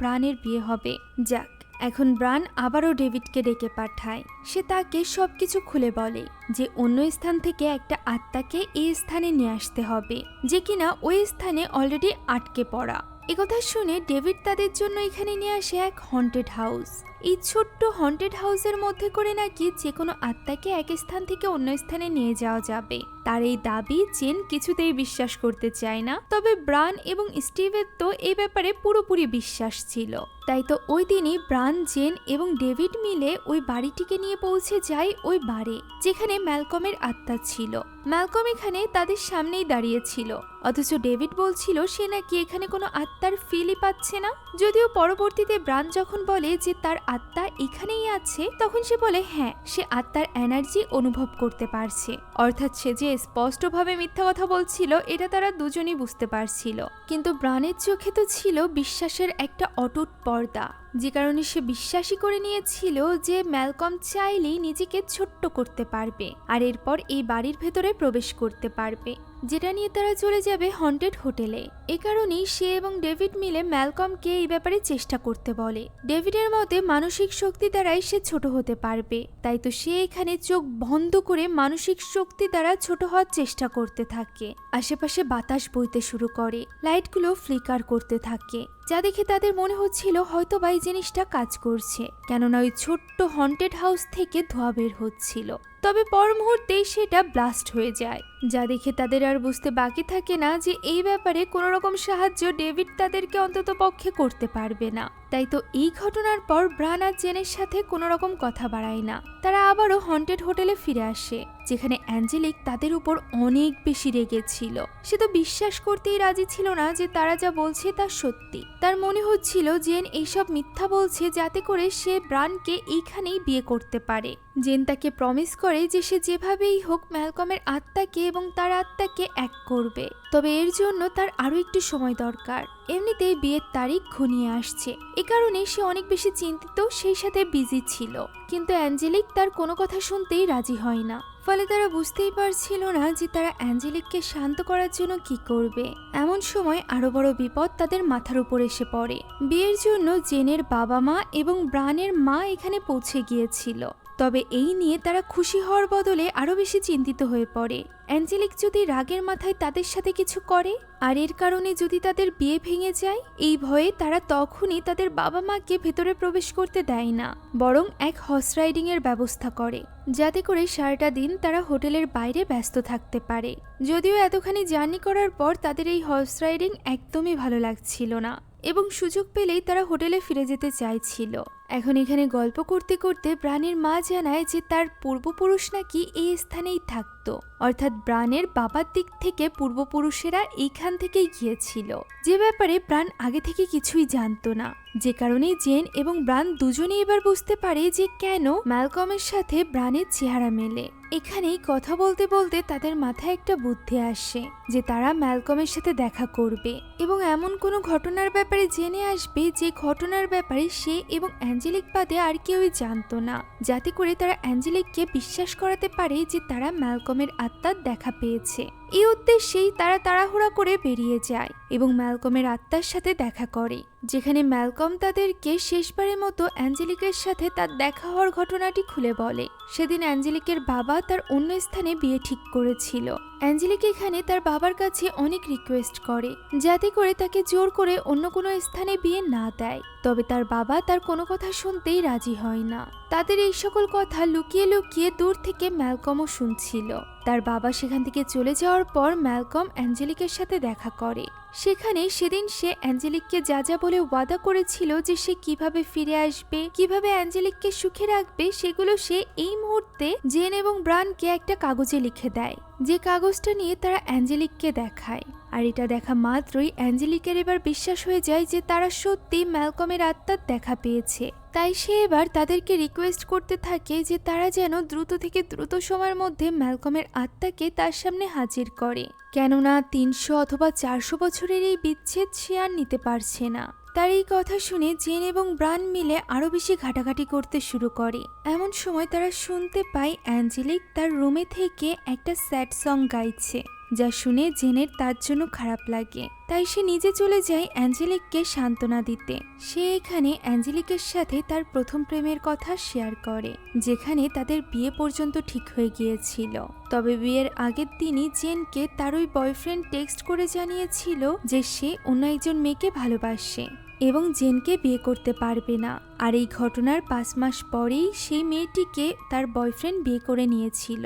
ব্রানের বিয়ে হবে। যাক, এখন ব্রান আবারও ডেভিডকে ডেকে পাঠায়। সে তাকে সবকিছু খুলে বলে যে অন্য স্থান থেকে একটা আত্মাকে এই স্থানে নিয়ে আসতে হবে, যে কিনা ওই স্থানে অলরেডি আটকে পড়া। একথা শুনে ডেভিড তাদের জন্য এখানে নিয়ে আসে এক হন্টেড হাউস। এই ছোট্ট হন্টেড হাউসের মধ্যে করে নাকি যে কোনো আত্মাকে এক স্থান থেকে অন্য স্থানে নিয়ে যাওয়া যাবে। তার এই দাবি জেন কিছুতেই বিশ্বাস করতে চায় না, তবে ব্রান এবং স্টিভের তো এই ব্যাপারে পুরোপুরি বিশ্বাস ছিল। তাই তো ওই দিনই ব্রান, জেন এবং ডেভিড মিলে ওই বাড়িটিকে নিয়ে পৌঁছে যায় ওই বারে যেখানে ম্যালকমের আত্মা ছিল। ম্যালকম এখানে তাদের সামনেই দাঁড়িয়েছিল, অথচ ডেভিড বলছিল সে নাকি এখানে কোনো আত্মার ফিলই পাচ্ছে না। যদিও পরবর্তীতে ব্রান যখন বলে যে তার আত্মা এখানেই আছে, তখন সে বলে হ্যাঁ, সে আত্মার এনার্জি অনুভব করতে পারছে। অর্থাৎ সে যে স্পষ্টভাবে মিথ্যা কথা বলছিল এটা তারা দুজনই বুঝতে পারছিল, কিন্তু ব্রানের চোখে তো ছিল বিশ্বাসের একটা অটুট পর্দা, যে কারণে সে বিশ্বাসই করে নিয়েছিল যে ম্যালকম চাইলেই নিজেকে ছোট্ট করতে পারবে আর এরপর এই বাড়ির ভেতরে প্রবেশ করতে পারবে, যেটা নিয়ে তারা চলে যাবে হন্টেড হোটেলে। এ কারণেই সে এবং ডেভিড মিলে ম্যালকমকে এই ব্যাপারে চেষ্টা করতে বলে। ডেভিডের মতে মানসিক শক্তি দ্বারাই সে ছোট হতে পারবে, তাই তো সে এখানে চোখ বন্ধ করে মানসিক শক্তি দ্বারা ছোট হওয়ার চেষ্টা করতে থাকে। আশেপাশে বাতাস বইতে শুরু করে, লাইটগুলো ফ্লিকার করতে থাকে, যা দেখে তাদের মনে হচ্ছিল হয়তো বা এই জিনিসটা কাজ করছে, কেননা ওই ছোট্ট হন্টেড হাউস থেকে ধোঁয়া বের হচ্ছিল। তবে পর মুহূর্তেই সেটা ব্লাস্ট হয়ে যায়, যা দেখে তাদের আর বুঝতে বাকি থাকে না যে এই ব্যাপারে কোনো রকম সাহায্য ডেভিড তাদেরকে অন্তত পক্ষে করতে পারবে না। তাই তো এই ঘটনার পর ব্রান আর জেনের সাথে কোনো রকম কথা বাড়ায় না। তারা আবারও হন্টেড হোটেলে ফিরে আসে, যেখানে অ্যাঞ্জেলিক তাদের উপর অনেক বেশি রেগেছিল। সে তো বিশ্বাস করতেই রাজি ছিল না যে তারা যা বলছে তা সত্যি। তার মনে হচ্ছিল জেন এইসব মিথ্যা বলছে যাতে করে সে ব্রানকে এইখানেই বিয়ে করতে পারে। জেন তাকে প্রমিস করে যে সে যেভাবেই হোক ম্যালকমের আত্মাকে এবং তার আত্মাকে এক করবে, তবে এর জন্য তার আরো একটু সময় দরকার। এমনিতেই বিয়ের তারিখ ঘনিয়ে আসছে, এ কারণে সে অনেক বেশি চিন্তিত, সেই সাথে বিজি ছিল। কিন্তু অ্যাঞ্জেলিক তার কোনো কথা শুনতেই রাজি হয় না, ফলে তারা বুঝতেই পারছিল না যে তারা অ্যাঞ্জেলিককে শান্ত করার জন্য কি করবে। এমন সময় আরো বড় বিপদ তাদের মাথার উপর এসে পড়ে। বিয়ের জন্য জেনের বাবা মা এবং ব্রানের মা এখানে পৌঁছে গিয়েছিল, তবে এই নিয়ে তারা খুশি হওয়ার বদলে আরো বেশি চিন্তিত হয়ে পড়ে। অ্যাঞ্জেলিক যদি রাগের মাথায় তাদের সাথে কিছু করে আর এর কারণে যদি তাদের বিয়ে ভেঙে যায়, এই ভয়ে তারা তখনই তাদের বাবা মাকে ভেতরে প্রবেশ করতে দেয় না, বরং এক হর্স রাইডিং এর ব্যবস্থা করে, যাতে করে সারাটা দিন তারা হোটেলের বাইরে ব্যস্ত থাকতে পারে। যদিও এতখানি জার্নি করার পর তাদের এই হর্স রাইডিং একদমই ভালো লাগছিল না এবং সুযোগ পেলেই তারা হোটেলে ফিরে যেতে চাইছিল। এখন এখানে গল্প করতে করতে ব্রানের মা জানায় যে তার পূর্বপুরুষ নাকি এই স্থানেই থাকতো, অর্থাৎ ব্রানের বাবার দিক থেকে পূর্বপুরুষেরা এইখান থেকেই গিয়েছিল, যে ব্যাপারে ব্রান আগে থেকে কিছুই জানতো না। যে কারণে জেন এবং ব্রান দুজনেই এবার বুঝতে পারে যে কেন ম্যালকমের সাথে ব্রানের চেহারা মেলে। এখানেই কথা বলতে বলতে তাদের মাথায় একটা বুদ্ধি আসে যে তারা ম্যালকমের সাথে দেখা করবে এবং এমন কোনো ঘটনার ব্যাপারে জেনে আসবে যে ঘটনার ব্যাপারে সে এবং অ্যাঞ্জেলিক বাদে আর কেউই জানতো না, যাতে করে তারা অ্যাঞ্জেলিককে বিশ্বাস করাতে পারে যে তারা ম্যালকমের আত্মার দেখা পেয়েছে। এই উদ্দেশ্যেই তারা তাড়াহুড়া করে বেরিয়ে যায় এবং ম্যালকমের আত্মার সাথে দেখা করে, যেখানে ম্যালকম তাদেরকে শেষবারের মতো অ্যাঞ্জেলিকের সাথে তার দেখা হওয়ার ঘটনাটি খুলে বলে। সেদিন অ্যাঞ্জেলিকের বাবা তার অন্য স্থানে বিয়ে ঠিক করেছিল। অ্যাঞ্জেলিক এখানে তার বাবার কাছে অনেক রিকোয়েস্ট করে যাতে করে তাকে জোর করে অন্য কোনো স্থানে বিয়ে না দেয়, তবে তার বাবা তার কোনো কথা শুনতেই রাজি হয় না। তাদের এই সকল কথা লুকিয়ে লুকিয়ে দূর থেকে ম্যালকমও শুনছিল। তার বাবা সেখান থেকে চলে যাওয়ার পর ম্যালকম অ্যাঞ্জেলিকের সাথে দেখা করে। সেখানে সেদিন সে অ্যাঞ্জেলিককে যা যা বলে ওয়াদা করেছিল যে সে কিভাবে ফিরে আসবে, কিভাবে অ্যাঞ্জেলিককে সুখে রাখবে, সেগুলো সে এই মুহূর্তে জেন এবং ব্রানকে একটা কাগজে লিখে দেয়, যে কাগজটা নিয়ে তারা অ্যাঞ্জেলিককে দেখায়। আর এটা দেখা মাত্রই অ্যাঞ্জেলিকের এবার বিশ্বাস হয়ে যায় যে তারা সত্যি ম্যালকমের আত্মার দেখা পেয়েছে। তাই সে এবার তাদেরকে রিকোয়েস্ট করতে থাকে যে তারা যেন দ্রুত থেকে দ্রুত সময়ের মধ্যে ম্যালকমের আত্মাকে তার সামনে হাজির করে, কেননা 300 অথবা 400 বছরের এই বিচ্ছেদ সে আর নিতে পারছে না। তার এই কথা শুনে জেন এবং ব্রান মিলে আরো বেশি ঘাটাঘাটি করতে শুরু করে। এমন সময় তারা শুনতে পায় অ্যাঞ্জেলিক তার রুমে থেকে একটা স্যাড সং গাইছে, যা শুনে জেনের তার জন্য খারাপ লাগে। তাই সে নিজে চলে যায় অ্যাঞ্জেলিককে সান্ত্বনা দিতে। সে এখানে অ্যাঞ্জেলিকের সাথে তার প্রথম প্রেমের কথা শেয়ার করে, যেখানে তাদের বিয়ে পর্যন্ত ঠিক হয়ে গিয়েছিল। তবে বিয়ের আগের দিনই জেনকে তার ওই বয়ফ্রেন্ড টেক্সট করে জানিয়েছিল যে সে অন্য একজন মেয়েকে ভালোবাসে এবং জেনকে বিয়ে করতে পারবে না। আর এই ঘটনার 5 মাস পরেই সেই মেয়েটিকে তার বয়ফ্রেন্ড বিয়ে করে নিয়েছিল।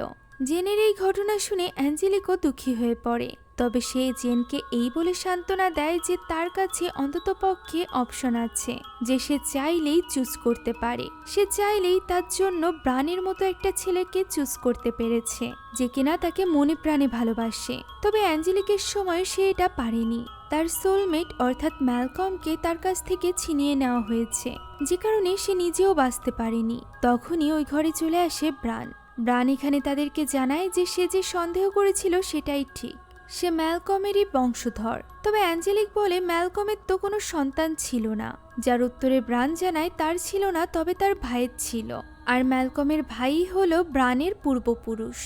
জেনের এই ঘটনা শুনে অ্যাঞ্জেলিকও দুঃখী হয়ে পড়ে, তবে সে জেনকে এই বলে সান্ত্বনা দেয় যে তার কাছে অন্ততপক্ষে অপশন আছে, যে সে চাইলেই চুজ করতে পারে। সে চাইলেই তার জন্য ব্রানের মতো একটা ছেলেকে চুজ করতে পেরেছে, যে কিনা তাকে মনে প্রাণে ভালোবাসে। তবে অ্যাঞ্জেলিকের সময় সে এটা পারেনি। তার সোলমেট অর্থাৎ ম্যালকমকে তার কাছ থেকে ছিনিয়ে নেওয়া হয়েছে, যে কারণে সে নিজেও বাঁচতে পারেনি। তখনই ওই ঘরে চলে আসে ব্রান। ব্রান এখানে তাদেরকে জানায় যে সে যে সন্দেহ করেছিল সেটাই ঠিক, সে ম্যালকমেরই বংশধর। তবে অ্যাঞ্জেলিক বলে ম্যালকমের তো কোনো সন্তান ছিল না, যার উত্তরে ব্রান জানায় তার ছিল না, তবে তার ভাইয়ের ছিল। আর ম্যালকমের ভাই হলো ব্রানের পূর্বপুরুষ,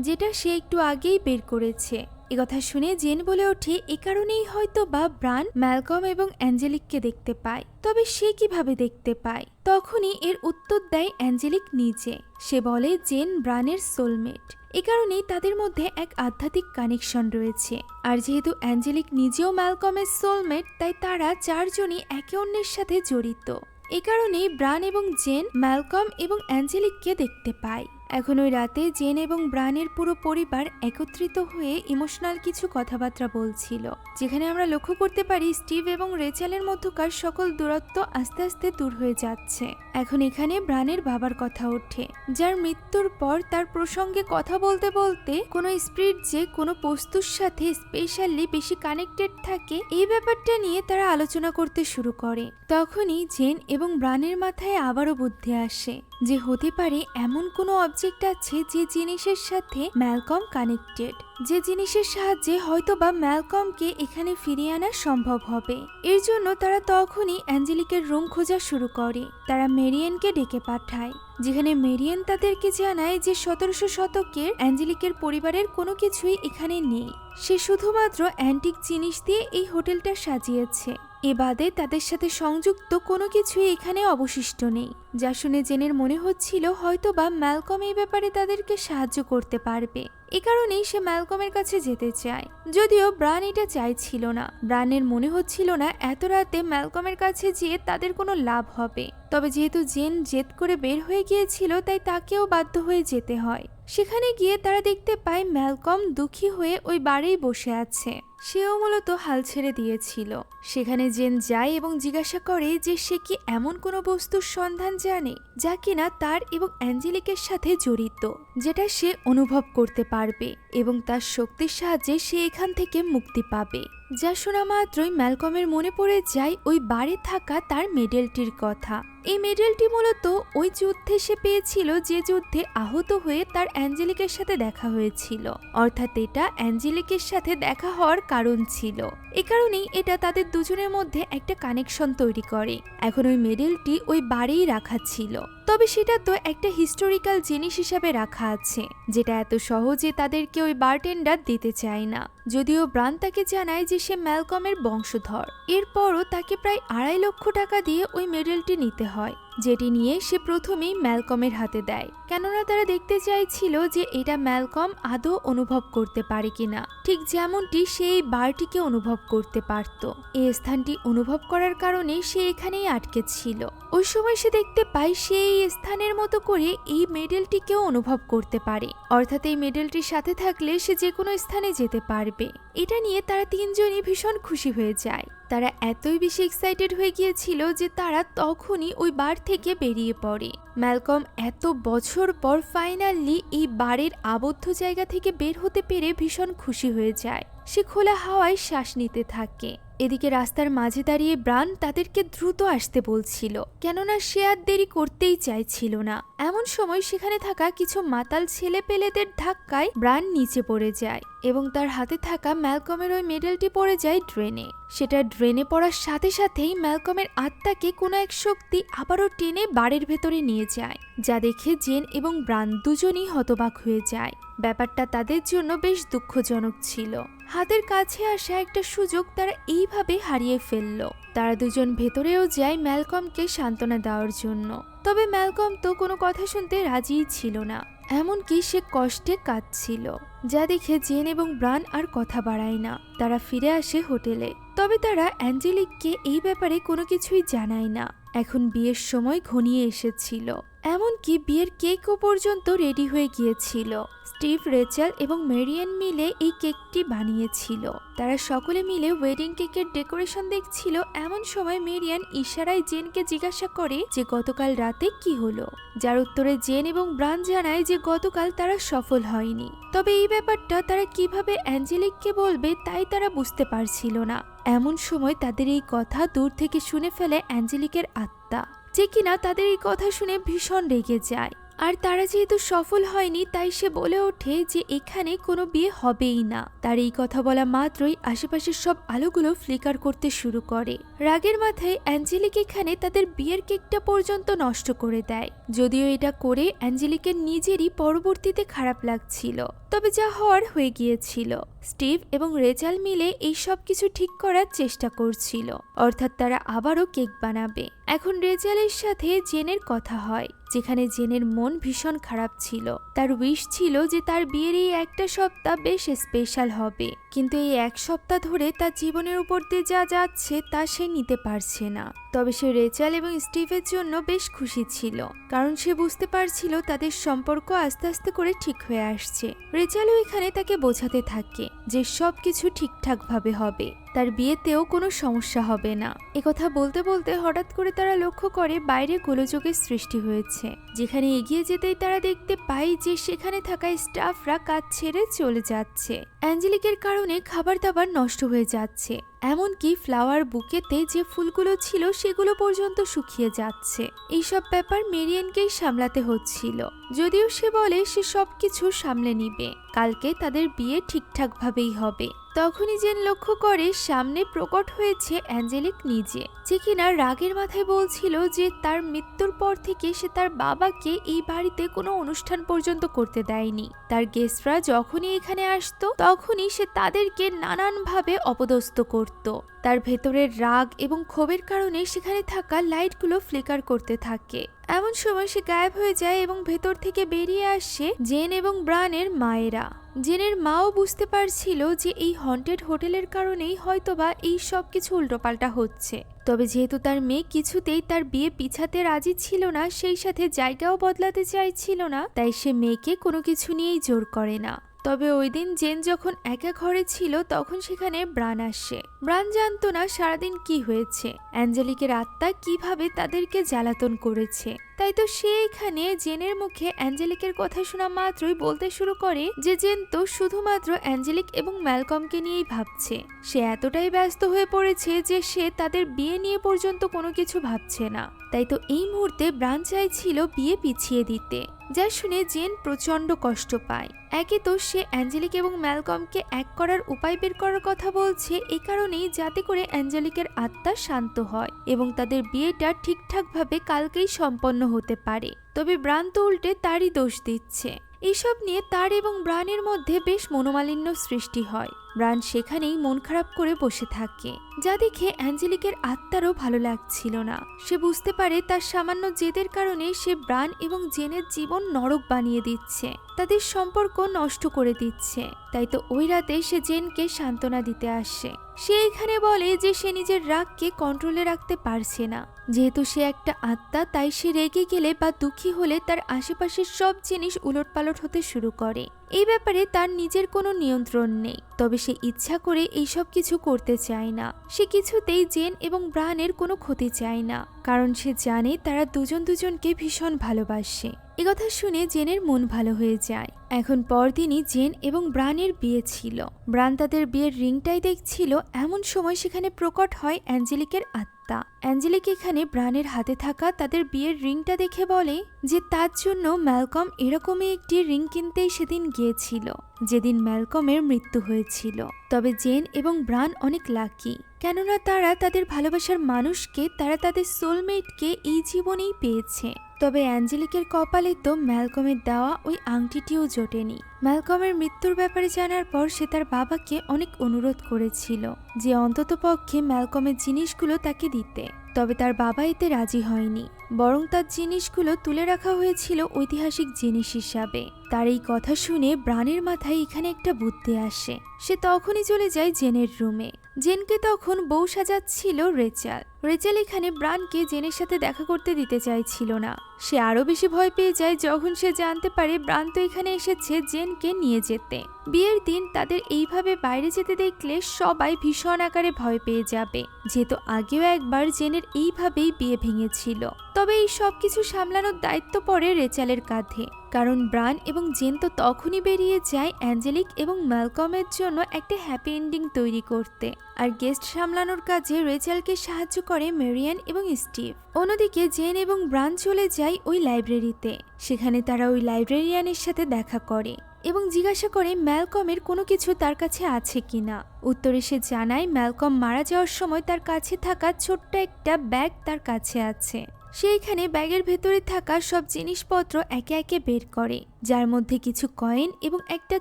যেটা সে একটু আগেই বের করেছে। একথা শুনে জেন বলে ওঠে এ কারণেই হয়তো বা ব্রান ম্যালকম এবং অ্যাঞ্জেলিককে দেখতে পায়। তবে সে কিভাবে দেখতে পায়? তখনই এর উত্তর দেয় অ্যাঞ্জেলিক নিজে। সে বলে জেন ব্রানের সোলমেট, এ কারণেই তাদের মধ্যে এক আধ্যাত্মিক কানেকশন রয়েছে। আর যেহেতু অ্যাঞ্জেলিক নিজেও ম্যালকমের সোলমেট, তাই তারা চারজনই একে অন্যের সাথে জড়িত। এ কারণেই ব্রান এবং জেন ম্যালকম এবং অ্যাঞ্জেলিককে দেখতে পায়। এখন ওই রাতে জেন এবং ব্রানের পুরো পরিবার একত্রিত হয়ে ইমোশনাল কিছু কথাবার্তা বলছিল, যেখানে আমরা লক্ষ্য করতে পারি স্টিভ এবং রেচেলের মধ্যকার সকল দূরত্ব আস্তে আস্তে দূর হয়ে যাচ্ছে। এখন এখানে ব্রানের বাবার কথা ওঠে, যার মৃত্যুর পর তার প্রসঙ্গে কথা বলতে বলতে কোনো স্পিরিট যে কোনো বস্তুর সাথে স্পেশালি বেশি কানেক্টেড থাকে, এই ব্যাপারটা নিয়ে তারা আলোচনা করতে শুরু করে। তখনই জেন এবং ব্রানের মাথায় আবারও বুদ্ধি আসে যে হতে পারে এমন কোনো অবজেক্ট আছে যে জিনিসের সাথে ম্যালকম কানেক্টেড, যে জিনিসের সাহায্যে হয়তোবা ম্যালকমকে এখানে ফিরিয়ে আনা সম্ভব হবে। এর জন্য তারা তখনই অ্যাঞ্জেলিকের রুম খোঁজা শুরু করে। তারা মেরিয়েনকে ডেকে পাঠায়, যেখানে মেরিয়েন তাদেরকে জানায় যে 1700 শতকের অ্যাঞ্জেলিকের পরিবারের কোনো কিছুই এখানে নেই। সে শুধুমাত্র অ্যান্টিক জিনিস দিয়ে এই হোটেলটা সাজিয়েছে। এ বাদে তাদের সাথে সংযুক্ত কোনো কিছুই এখানে অবশিষ্ট নেই, যা শুনে জেনের মনে হচ্ছিল হয়তোবা ম্যালকম এই ব্যাপারে তাদেরকে সাহায্য করতে পারবে। এ কারণেই সে ম্যালকমের কাছে যেতে চায়, যদিও ব্রান এটা চাইছিল না। ব্রানের মনে হচ্ছিল না এত রাতে ম্যালকমের কাছে যেয়ে তাদের কোনো লাভ হবে। তবে যেহেতু জেন জেদ করে বের হয়ে গিয়েছিল, তাই তাকেও বাধ্য হয়ে যেতে হয়। সেখানে গিয়ে তারা দেখতে পায় ম্যালকম দুঃখী হয়ে ওই বারেই বসে আছে। সেও মূলত হাল ছেড়ে দিয়েছিল। সেখানে জেন যায় এবং জিজ্ঞাসা করে যে সে কি এমন কোনো বস্তুর সন্ধান জানে যা কিনা তার এবং অ্যাঞ্জেলিকের সাথে জড়িত, যেটা সে অনুভব করতে পারবে এবং তার শক্তির সাহায্যে সে এখান থেকে মুক্তি পাবে। যা শোনা মাত্রই ম্যালকমের মনে পড়ে যায় ওই বারে থাকা তার মেডেলটির কথা। এই মেডেলটি মূলত ওই যুদ্ধে সে পেয়েছিল, যে যুদ্ধে আহত হয়ে তার অ্যাঞ্জেলিকের সাথে দেখা হয়েছিল। অর্থাৎ এটা অ্যাঞ্জেলিকের সাথে দেখা হওয়ার কারণ ছিল। এ কারণেই এটা তাদের দুজনের মধ্যে একটা কানেকশন তৈরি করে। এখন ওই মেডেলটি ওই বারেই রাখা ছিল, তবে সেটা তো একটা হিস্টোরিক্যাল জিনিস হিসাবে রাখা আছে, যেটা এত সহজে তাদেরকে ওই বারটেন্ডার দিতে চায় না। যদিও ব্রান তাকে জানায় যে সে ম্যালকমের বংশধর। এরপরও তাকে প্রায় 2.5 লক্ষ টাকা দিয়ে ওই মেডেলটি নিতে হয়, যেটি নিয়ে সে প্রথমেই ম্যালকমের হাতে দেয়, কেননা তারা দেখতে চাইছিল যে এটা ম্যালকম আদৌ অনুভব করতে পারে কিনা, ঠিক যেমনটি সে এই বারটিকে অনুভব করতে পারত। এই স্থানটি অনুভব করার কারণে সে এখানেই আটকে ছিল। ওই সময় সে দেখতে পায় সে এই স্থানের মতো করে এই মেডেলটিকেও অনুভব করতে পারে, অর্থাৎ এই মেডেলটির সাথে থাকলে সে যে কোনো স্থানে যেতে পারবে। এটা নিয়ে তারা তিনজনই ভীষণ খুশি হয়ে যায়। তারা এতই বেশি এক্সাইটেড হয়ে গিয়েছিল যে তারা তখনই ওই বার থেকে বেরিয়ে পড়ে। ম্যালকম এত বছর পর ফাইনালি এই বারের আবদ্ধ জায়গা থেকে বের হতে পেরে ভীষণ খুশি হয়ে যায়। সে খোলা হাওয়ায় শ্বাস নিতে থাকে। এদিকে রাস্তার মাঝে দাঁড়িয়ে ব্রান তাদেরকে দ্রুত আসতে বলছিল, কেননা সে আর দেরি করতেই চাইছিল না। এমন সময় সেখানে থাকা কিছু মাতাল ছেলে পেলেদের ধাক্কায় ব্রান নিচে পড়ে যায় এবং তার হাতে থাকা ম্যালকমের ওই মেডেলটি পড়ে যায় ড্রেনে। সেটা ড্রেনে পড়ার সাথে সাথেই ম্যালকমের আত্মাকে কোনো এক শক্তি আবারও টেনে বাড়ির ভেতরে নিয়ে যায়, যা দেখে জেন এবং ব্রান দুজনই হতবাক হয়ে যায়। ব্যাপারটা তাদের জন্য বেশ দুঃখজনক ছিল। হাতের কাছে আসা একটা সুযোগ তারা এইভাবে হারিয়ে ফেলল। তারা দুজন ভেতরেও যায় ম্যালকমকে সান্ত্বনা দেওয়ার জন্য, তবে ম্যালকম তো কোনো কথা শুনতে রাজিই ছিল না, এমনকি সে কষ্টে কাঁদছিল, যা দেখে জেন এবং ব্রান আর কথা বাড়ায় না। তারা ফিরে আসে হোটেলে, তবে তারা অ্যাঞ্জেলিককে এই ব্যাপারে কোনো কিছুই জানায় না। এখন বিয়ের সময় ঘনিয়ে এসেছিল, এমনকি বিয়ের কেকও পর্যন্ত রেডি হয়ে গিয়েছিল। স্টিভ, রেচেল এবং মেরিয়ান মিলে এই কেকটি বানিয়েছিল। তারা সকলে মিলে ওয়েডিং কেকের ডেকোরেশন দেখছিল। এমন সময় মেরিয়ান ইশারায় জেনকে জিজ্ঞাসা করে যে গতকাল রাতে কি হলো, যার উত্তরে জেন এবং ব্রান জানায় যে গতকাল তারা সফল হয়নি। তবে এই ব্যাপারটা তারা কিভাবে অ্যাঞ্জেলিককে বলবে তাই তারা বুঝতে পারছিল না। এমন সময় তাদের এই কথা দূর থেকে শুনে ফেলে অ্যাঞ্জেলিকের আত্মা, যে কিনা তাদের এই কথা শুনে ভীষণ রেগে যায়। আর তারা যেহেতু সফল হয়নি তাই সে বলে ওঠে যে এখানে কোনো বিয়ে হবেই না। তার এই কথা বলা মাত্রই আশেপাশের সব আলোগুলো ফ্লিকার করতে শুরু করে। রাগের মাথায় অ্যাঞ্জেলিক এখানে তাদের বিয়ের কেকটা পর্যন্ত নষ্ট করে দেয়। যদিও এটা করে অ্যাঞ্জেলিকের নিজেরই পরবর্তীতে খারাপ লাগছিল, তবে যা হওয়ার হয়ে গিয়েছিল। স্টিভ এবং রেচাল মিলে এই সব কিছু ঠিক করার চেষ্টা করছিল, অর্থাৎ তারা আবারও কেক বানাবে। এখন রেচালের সাথে জেনের কথা হয়, যেখানে জেনের মন ভীষণ খারাপ ছিল। তার উইশ ছিল যে তার বিয়ের এই একটা সপ্তাহ বেশ স্পেশাল হবে, কিন্তু এই এক সপ্তাহ ধরে তার জীবনের উপর দিয়ে যা যাচ্ছে তা সে নিতে পারছে না। তবে সে রেচাল এবং স্টিভের জন্য বেশ খুশি ছিল, কারণ সে বুঝতে পারছিল তাদের সম্পর্ক আস্তে আস্তে করে ঠিক হয়ে আসছে। রেচালও এখানে তাকে বোঝাতে থাকে যে সবকিছু ঠিকঠাক ভাবে হবে, তার বিয়েতেও কোনো সমস্যা হবে না। একথা বলতে বলতে হঠাৎ করে তারা লক্ষ্য করে বাইরে গোলযোগের সৃষ্টি হয়েছে, যেখানে এগিয়ে যেতেই তারা দেখতে পায় যে সেখানে থাকা স্টাফরা কাজ ছেড়ে চলে যাচ্ছে। অ্যাঞ্জেলিকের কারণে খাবার দাবার নষ্ট হয়ে যাচ্ছে, এমনকি ফ্লাওয়ার বুকেতে যে ফুলগুলো ছিল সেগুলো পর্যন্ত শুকিয়ে যাচ্ছে। এইসব ব্যাপার মেরিয়ানকেই সামলাতে হচ্ছিল, যদিও সে বলে সে সবকিছু সামলে নিবে, কালকে তাদের বিয়ে ঠিকঠাক ভাবেই হবে। তখনই জেন লক্ষ্য করে সামনে প্রকট হয়েছে অ্যাঞ্জেলিক নিজে, যে কিনা রাগের মাথায় বলছিল যে তার মৃত্যুর পর থেকে সে তার বাবাকে এই বাড়িতে কোনো অনুষ্ঠান পর্যন্ত করতে দেয়নি। তার গেস্টরা যখনই এখানে আসতো তখনই সে তাদেরকে নানানভাবে অপদস্থ করত। তার ভেতরের রাগ এবং ক্ষোভের কারণে সেখানে থাকা লাইটগুলো ফ্লিকার করতে থাকে। এমন সময় সে গায়েব হয়ে যায় এবং ভেতর থেকে বেরিয়ে আসে জেন এবং ব্রানের মায়েরা। জেনের মাও বুঝতে পারছিল যে এই হন্টেড হোটেলের কারণেই হয়তোবা এই সব কিছু উল্টোপাল্টা হচ্ছে। তবে যেহেতু তার মেয়ে কিছুতেই তার বিয়ে পিছাতে রাজি ছিল না, সেই সাথে জায়গাও বদলাতে চাইছিল না, তাই সে মেয়েকে কোনো কিছু নিয়েই জোর করে না। তবে ওই দিন জেন যখন একা ঘরে ছিল তখন সেখানে ব্রান আসে। ব্রান জানতো না সারাদিন কি হয়েছে, অ্যাঞ্জেলিকের আত্মা কিভাবে তাদেরকে জ্বালাতন করেছে। তাই তো সে এখানে জেনের মুখে অ্যাঞ্জেলিকের কথা শোনা মাত্রই বলতে শুরু করে যে জেন তো শুধুমাত্র অ্যাঞ্জেলিক এবং ম্যালকমকে নিয়েই ভাবছে। সে এতটাই ব্যস্ত হয়ে পড়েছে যে সে তাদের বিয়ে নিয়ে পর্যন্ত কোনো কিছু ভাবছে না। তাই তো এই মুহূর্তে ব্রান চাইছিল বিয়ে পিছিয়ে দিতে, যা শুনে জেন প্রচন্ড কষ্ট পায়। একে তো সে অ্যাঞ্জেলিক এবং ম্যালকমকে এক করার উপায় বের করার কথা বলছে এই কারণেই যাতে করে অ্যাঞ্জেলিকের আত্মা শান্ত হয় এবং তাদের বিয়েটা ঠিকঠাকভাবে কালকেই সম্পন্ন হতে পারে। তবে ব্রান তো উল্টে তারই দোষ দিচ্ছে। এসব নিয়ে তার এবং ব্রানের মধ্যে বেশ মনোমালিন্য সৃষ্টি হয়। ব্রান সেখানেই মন খারাপ করে বসে থাকে, যা দেখে অ্যাঞ্জেলিকের আত্মারও ভালো লাগছিল না। সে বুঝতে পারে তার সামান্য জেদের কারণে সে ব্রান এবং জেনের জীবন নরক বানিয়ে দিচ্ছে, তাদের সম্পর্ক নষ্ট করে দিচ্ছে। তাই তো ওই রাতে সে জেনকে সান্ত্বনা দিতে আসে। সে এখানে বলে যে সে নিজের রাগকে কন্ট্রোলে রাখতে পারছে না। যেহেতু সে একটা আত্মা, তাই সে রেগে গেলে বা দুঃখী হলে তার আশেপাশের সব জিনিস উলটপালট হতে শুরু করে। এই ব্যাপারে তার নিজের কোনো নিয়ন্ত্রণ নেই। তবে সে ইচ্ছা করে এইসব কিছু করতে চায় না। সে কিছুতেই জেন এবং ব্রানের কোনো ক্ষতি চায় না, কারণ সে জানে তারা দুজন দুজনকে ভীষণ ভালোবাসে। একথা শুনে জেনের মন ভালো হয়ে যায়। এখন পরদিনই জেন এবং ব্রানের বিয়ে ছিল। ব্রান তাদের বিয়ের রিংটাই দেখছিল, এমন সময় সেখানে প্রকট হয় অ্যাঞ্জেলিকের আত্মা। অ্যাঞ্জেলিক এখানে ব্রানের হাতে থাকা তাদের বিয়ের রিংটা দেখে বলে যে তার জন্য ম্যালকম এরকমই একটি রিং কিনতেই সেদিন গিয়েছিল যেদিন ম্যালকমের মৃত্যু হয়েছিল। তবে জেন এবং ব্রান অনেক লাকি, কেননা তারা তাদের ভালোবাসার মানুষকে, তারা তাদের সোলমেটকে এই জীবনেই পেয়েছে। তবে অ্যাঞ্জেলিকের কপালে তো ম্যালকমের দেওয়া ওই আংটিটিও জোটেনি। ম্যালকমের মৃত্যুর ব্যাপারে জানার পর সে তার বাবাকে অনেক অনুরোধ করেছিল যে অন্ততপক্ষে ম্যালকমের জিনিসগুলো তাকে দিতে। তবে তার বাবা এতে রাজি হয়নি, বরং তার জিনিসগুলো তুলে রাখা হয়েছিল ঐতিহাসিক জিনিস হিসাবে। তার এই কথা শুনে ব্রানের মাথায় এখানে একটা বুদ্ধি আসে। সে তখনই চলে যায় জেনের রুমে। জেনকে তখন বউ সাজাচ্ছিল রেচাল। রেচাল এখানে ব্রানকে জেনের সাথে দেখা করতে দিতে চাইছিল না। সে আরো বেশি ভয় পেয়ে যায় যখন সে জানতে পারে ব্রান তো এখানে এসেছে জেনকে নিয়ে যেতে। বিয়ের দিন তাদের এইভাবে বাইরে যেতে দেখলে সবাই ভীষণ আকারে ভয় পেয়ে যাবে, যেহেতু আগেও একবার জেনের এইভাবেই বিয়ে ভেঙেছিল। তবে এই সব কিছু সামলানোর দায়িত্ব পড়ে রেচালের কাঁধে, কারণ ব্রান এবং জেন তো তখনই বেরিয়ে যায় অ্যাঞ্জেলিক এবং ম্যালকমের জন্য একটা হ্যাপি এন্ডিং তৈরি করতে। আর গেস্ট সামলানোর কাজে রেচালকে সাহায্য করে মেরিয়ান এবং স্টিভ। অন্যদিকে জেন এবং ব্রান চলে যায় ওই লাইব্রেরিতে। সেখানে তারা ওই লাইব্রেরিয়ানের সাথে দেখা করে এবং জিজ্ঞাসা করে ম্যালকমের কোনো কিছু তার কাছে আছে কিনা। উত্তরে সে জানায় ম্যালকম মারা যাওয়ার সময় তার কাছে থাকা ছোট্ট একটা ব্যাগ তার কাছে আছে। সেইখানে ব্যাগের ভেতরে থাকা সব জিনিসপত্র একে একে বের করে, যার মধ্যে কিছু কয়েন এবং একটা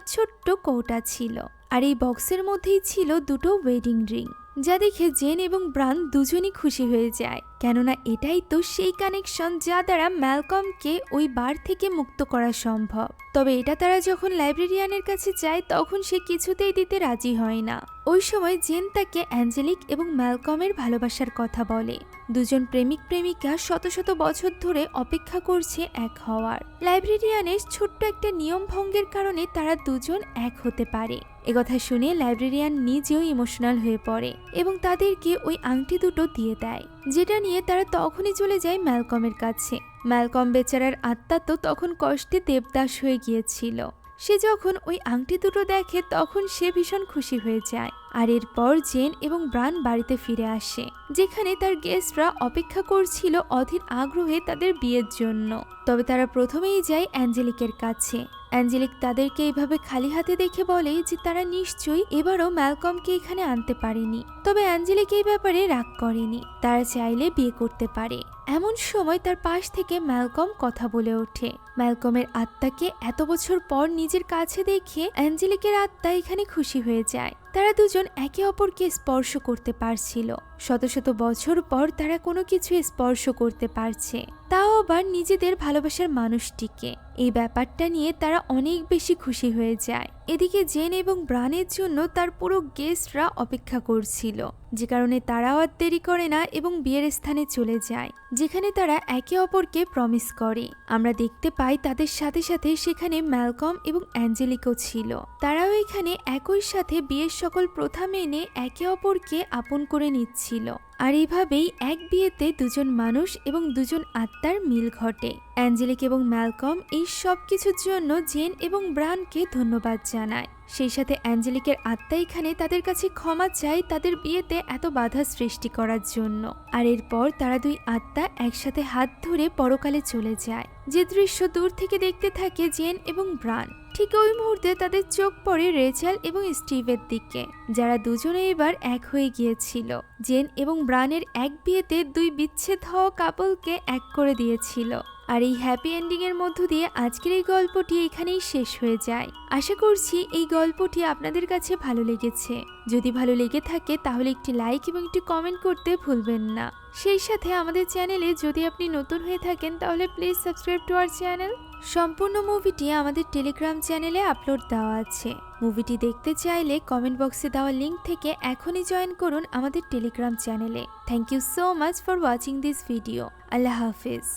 ছোট্ট কৌটা ছিল। আর এই বক্সের মধ্যেই ছিল দুটো ওয়েডিং রিং, যা দেখে জেন এবং ব্রান দুজনই খুশি হয়ে যায়, কেননা এটাই তো সেই কানেকশন যা দ্বারা ম্যালকমকে ওই বার থেকে মুক্ত করা সম্ভব। তবে এটা তারা যখন লাইব্রেরিয়ানের কাছে যায় তখন সে কিছুতেই দিতে রাজি হয় না। ওই সময় জেন তাকে অ্যাঞ্জেলিক এবং ম্যালকমের ভালোবাসার কথা বলে। দুজন প্রেমিক প্রেমিকা শত শত বছর ধরে অপেক্ষা করছে এক হওয়ার। লাইব্রেরিয়ানের ছোট্ট একটা নিয়ম ভঙ্গের কারণে তারা দুজন এক হতে পারে। একথা শুনে লাইব্রেরিয়ান নিজেও ইমোশনাল হয়ে পড়ে এবং তাদেরকে ওই আংটি দুটো দিয়ে দেয়, যেটা নিয়ে তারা তখনই চলে যায় ম্যালকমের কাছে। ম্যালকম বেচারার আত্মা তো তখন কষ্টে দেবদাস হয়ে গিয়েছিল। সে যখন ওই আংটি দুটো দেখে তখন সে ভীষণ খুশি হয়ে যায়। আর এরপর জেন এবং ব্রান বাড়িতে ফিরে আসে, যেখানে তার গেস্টরা অপেক্ষা করছিল অধীর আগ্রহে তাদের বিয়ের জন্য। তবে তারা প্রথমেই যায় অ্যাঞ্জেলিকের কাছে। অ্যাঞ্জেলিক তাদেরকে এইভাবে খালি হাতে দেখে বলে যে তারা নিশ্চয়ই এবারও ম্যালকমকে এখানে আনতে পারেনি। তবে অ্যাঞ্জেলিক এই ব্যাপারে রাগ করেনি, তারা চাইলে বিয়ে করতে পারে। এমন সময় তার পাশ থেকে ম্যালকম কথা বলে ওঠে। ম্যালকমের আত্মাকে এত বছর পর নিজের কাছে দেখে অ্যাঞ্জেলিকের আত্মা এখানে খুশি হয়ে যায়। তারা দুজন একে অপরকে স্পর্শ করতে পারছিল। শত শত বছর পর তারা কোনো কিছু স্পর্শ করতে পারছে, তাও আবার নিজেদের ভালোবাসার মানুষটিকে। এই ব্যাপারটা নিয়ে তারা অনেক বেশি খুশি হয়ে যায় এদিকে জেন এবং ব্রানের জন্য তার পুরো গেস্টরা অপেক্ষা করছিল, যে কারণে তারাও আর দেরি করে না এবং বিয়ের স্থানে চলে যায়, যেখানে তারা একে অপরকে প্রমিস করে। আমরা দেখতে পাই তাদের সাথে সাথে সেখানে ম্যালকম এবং অ্যাঞ্জেলিকও ছিল। তারাও এখানে একই সাথে বিয়ের সকল প্রথা মেনে একে অপরকে আপন করে নিচ্ছিল। আর এইভাবেই এক বিয়েতে দুজন মানুষ এবং দুজন আত্মার মিল ঘটে। অ্যাঞ্জেলিক এবং ম্যালকম এই সব কিছুর জন্য জেন এবং ব্রানকে ধন্যবাদ জানায়। সেই সাথে অ্যাঞ্জেলিকের আত্মা এখানে তাদের কাছে ক্ষমা চায় তাদের বিয়েতে এত বাধা সৃষ্টি করার জন্য। আর এরপর তারা দুই আত্মা একসাথে হাত ধরে পরকালে চলে যায়, যে দৃশ্য দূর থেকে দেখতে থাকে জেন এবং ব্রান। ঠিক ওই মুহূর্তে তাদের চোখ পড়ে রেচেল এবং স্টিভের দিকে, যারা দুজনে এবার এক হয়ে গিয়েছিল। জেন এবং ব্রানের এক বিয়েতে দুই বিচ্ছেদ হওয়া কাপলকে এক করে দিয়েছিল। আর এই হ্যাপি এন্ডিং এর মধ্য দিয়ে আজকের এই গল্পটি এখানেই শেষ হয়ে যায়। আশা করছি এই গল্পটি আপনাদের কাছে ভালো লেগেছে। যদি ভালো লেগে থাকে তাহলে একটি লাইক এবং একটি কমেন্ট করতে ভুলবেন না। সেই সাথে আমাদের চ্যানেলে যদি আপনি নতুন হয়ে থাকেন তাহলে please subscribe to our channel. সম্পূর্ণ মুভিটি আমাদের টেলিগ্রাম চ্যানেলে আপলোড দেওয়া আছে। মুভিটি দেখতে চাইলে কমেন্ট বক্সে দেওয়া লিংক থেকে এখনই জয়েন করুন আমাদের টেলিগ্রাম চ্যানেলে। Thank you so much for watching this video. আল্লাহ হাফিজ।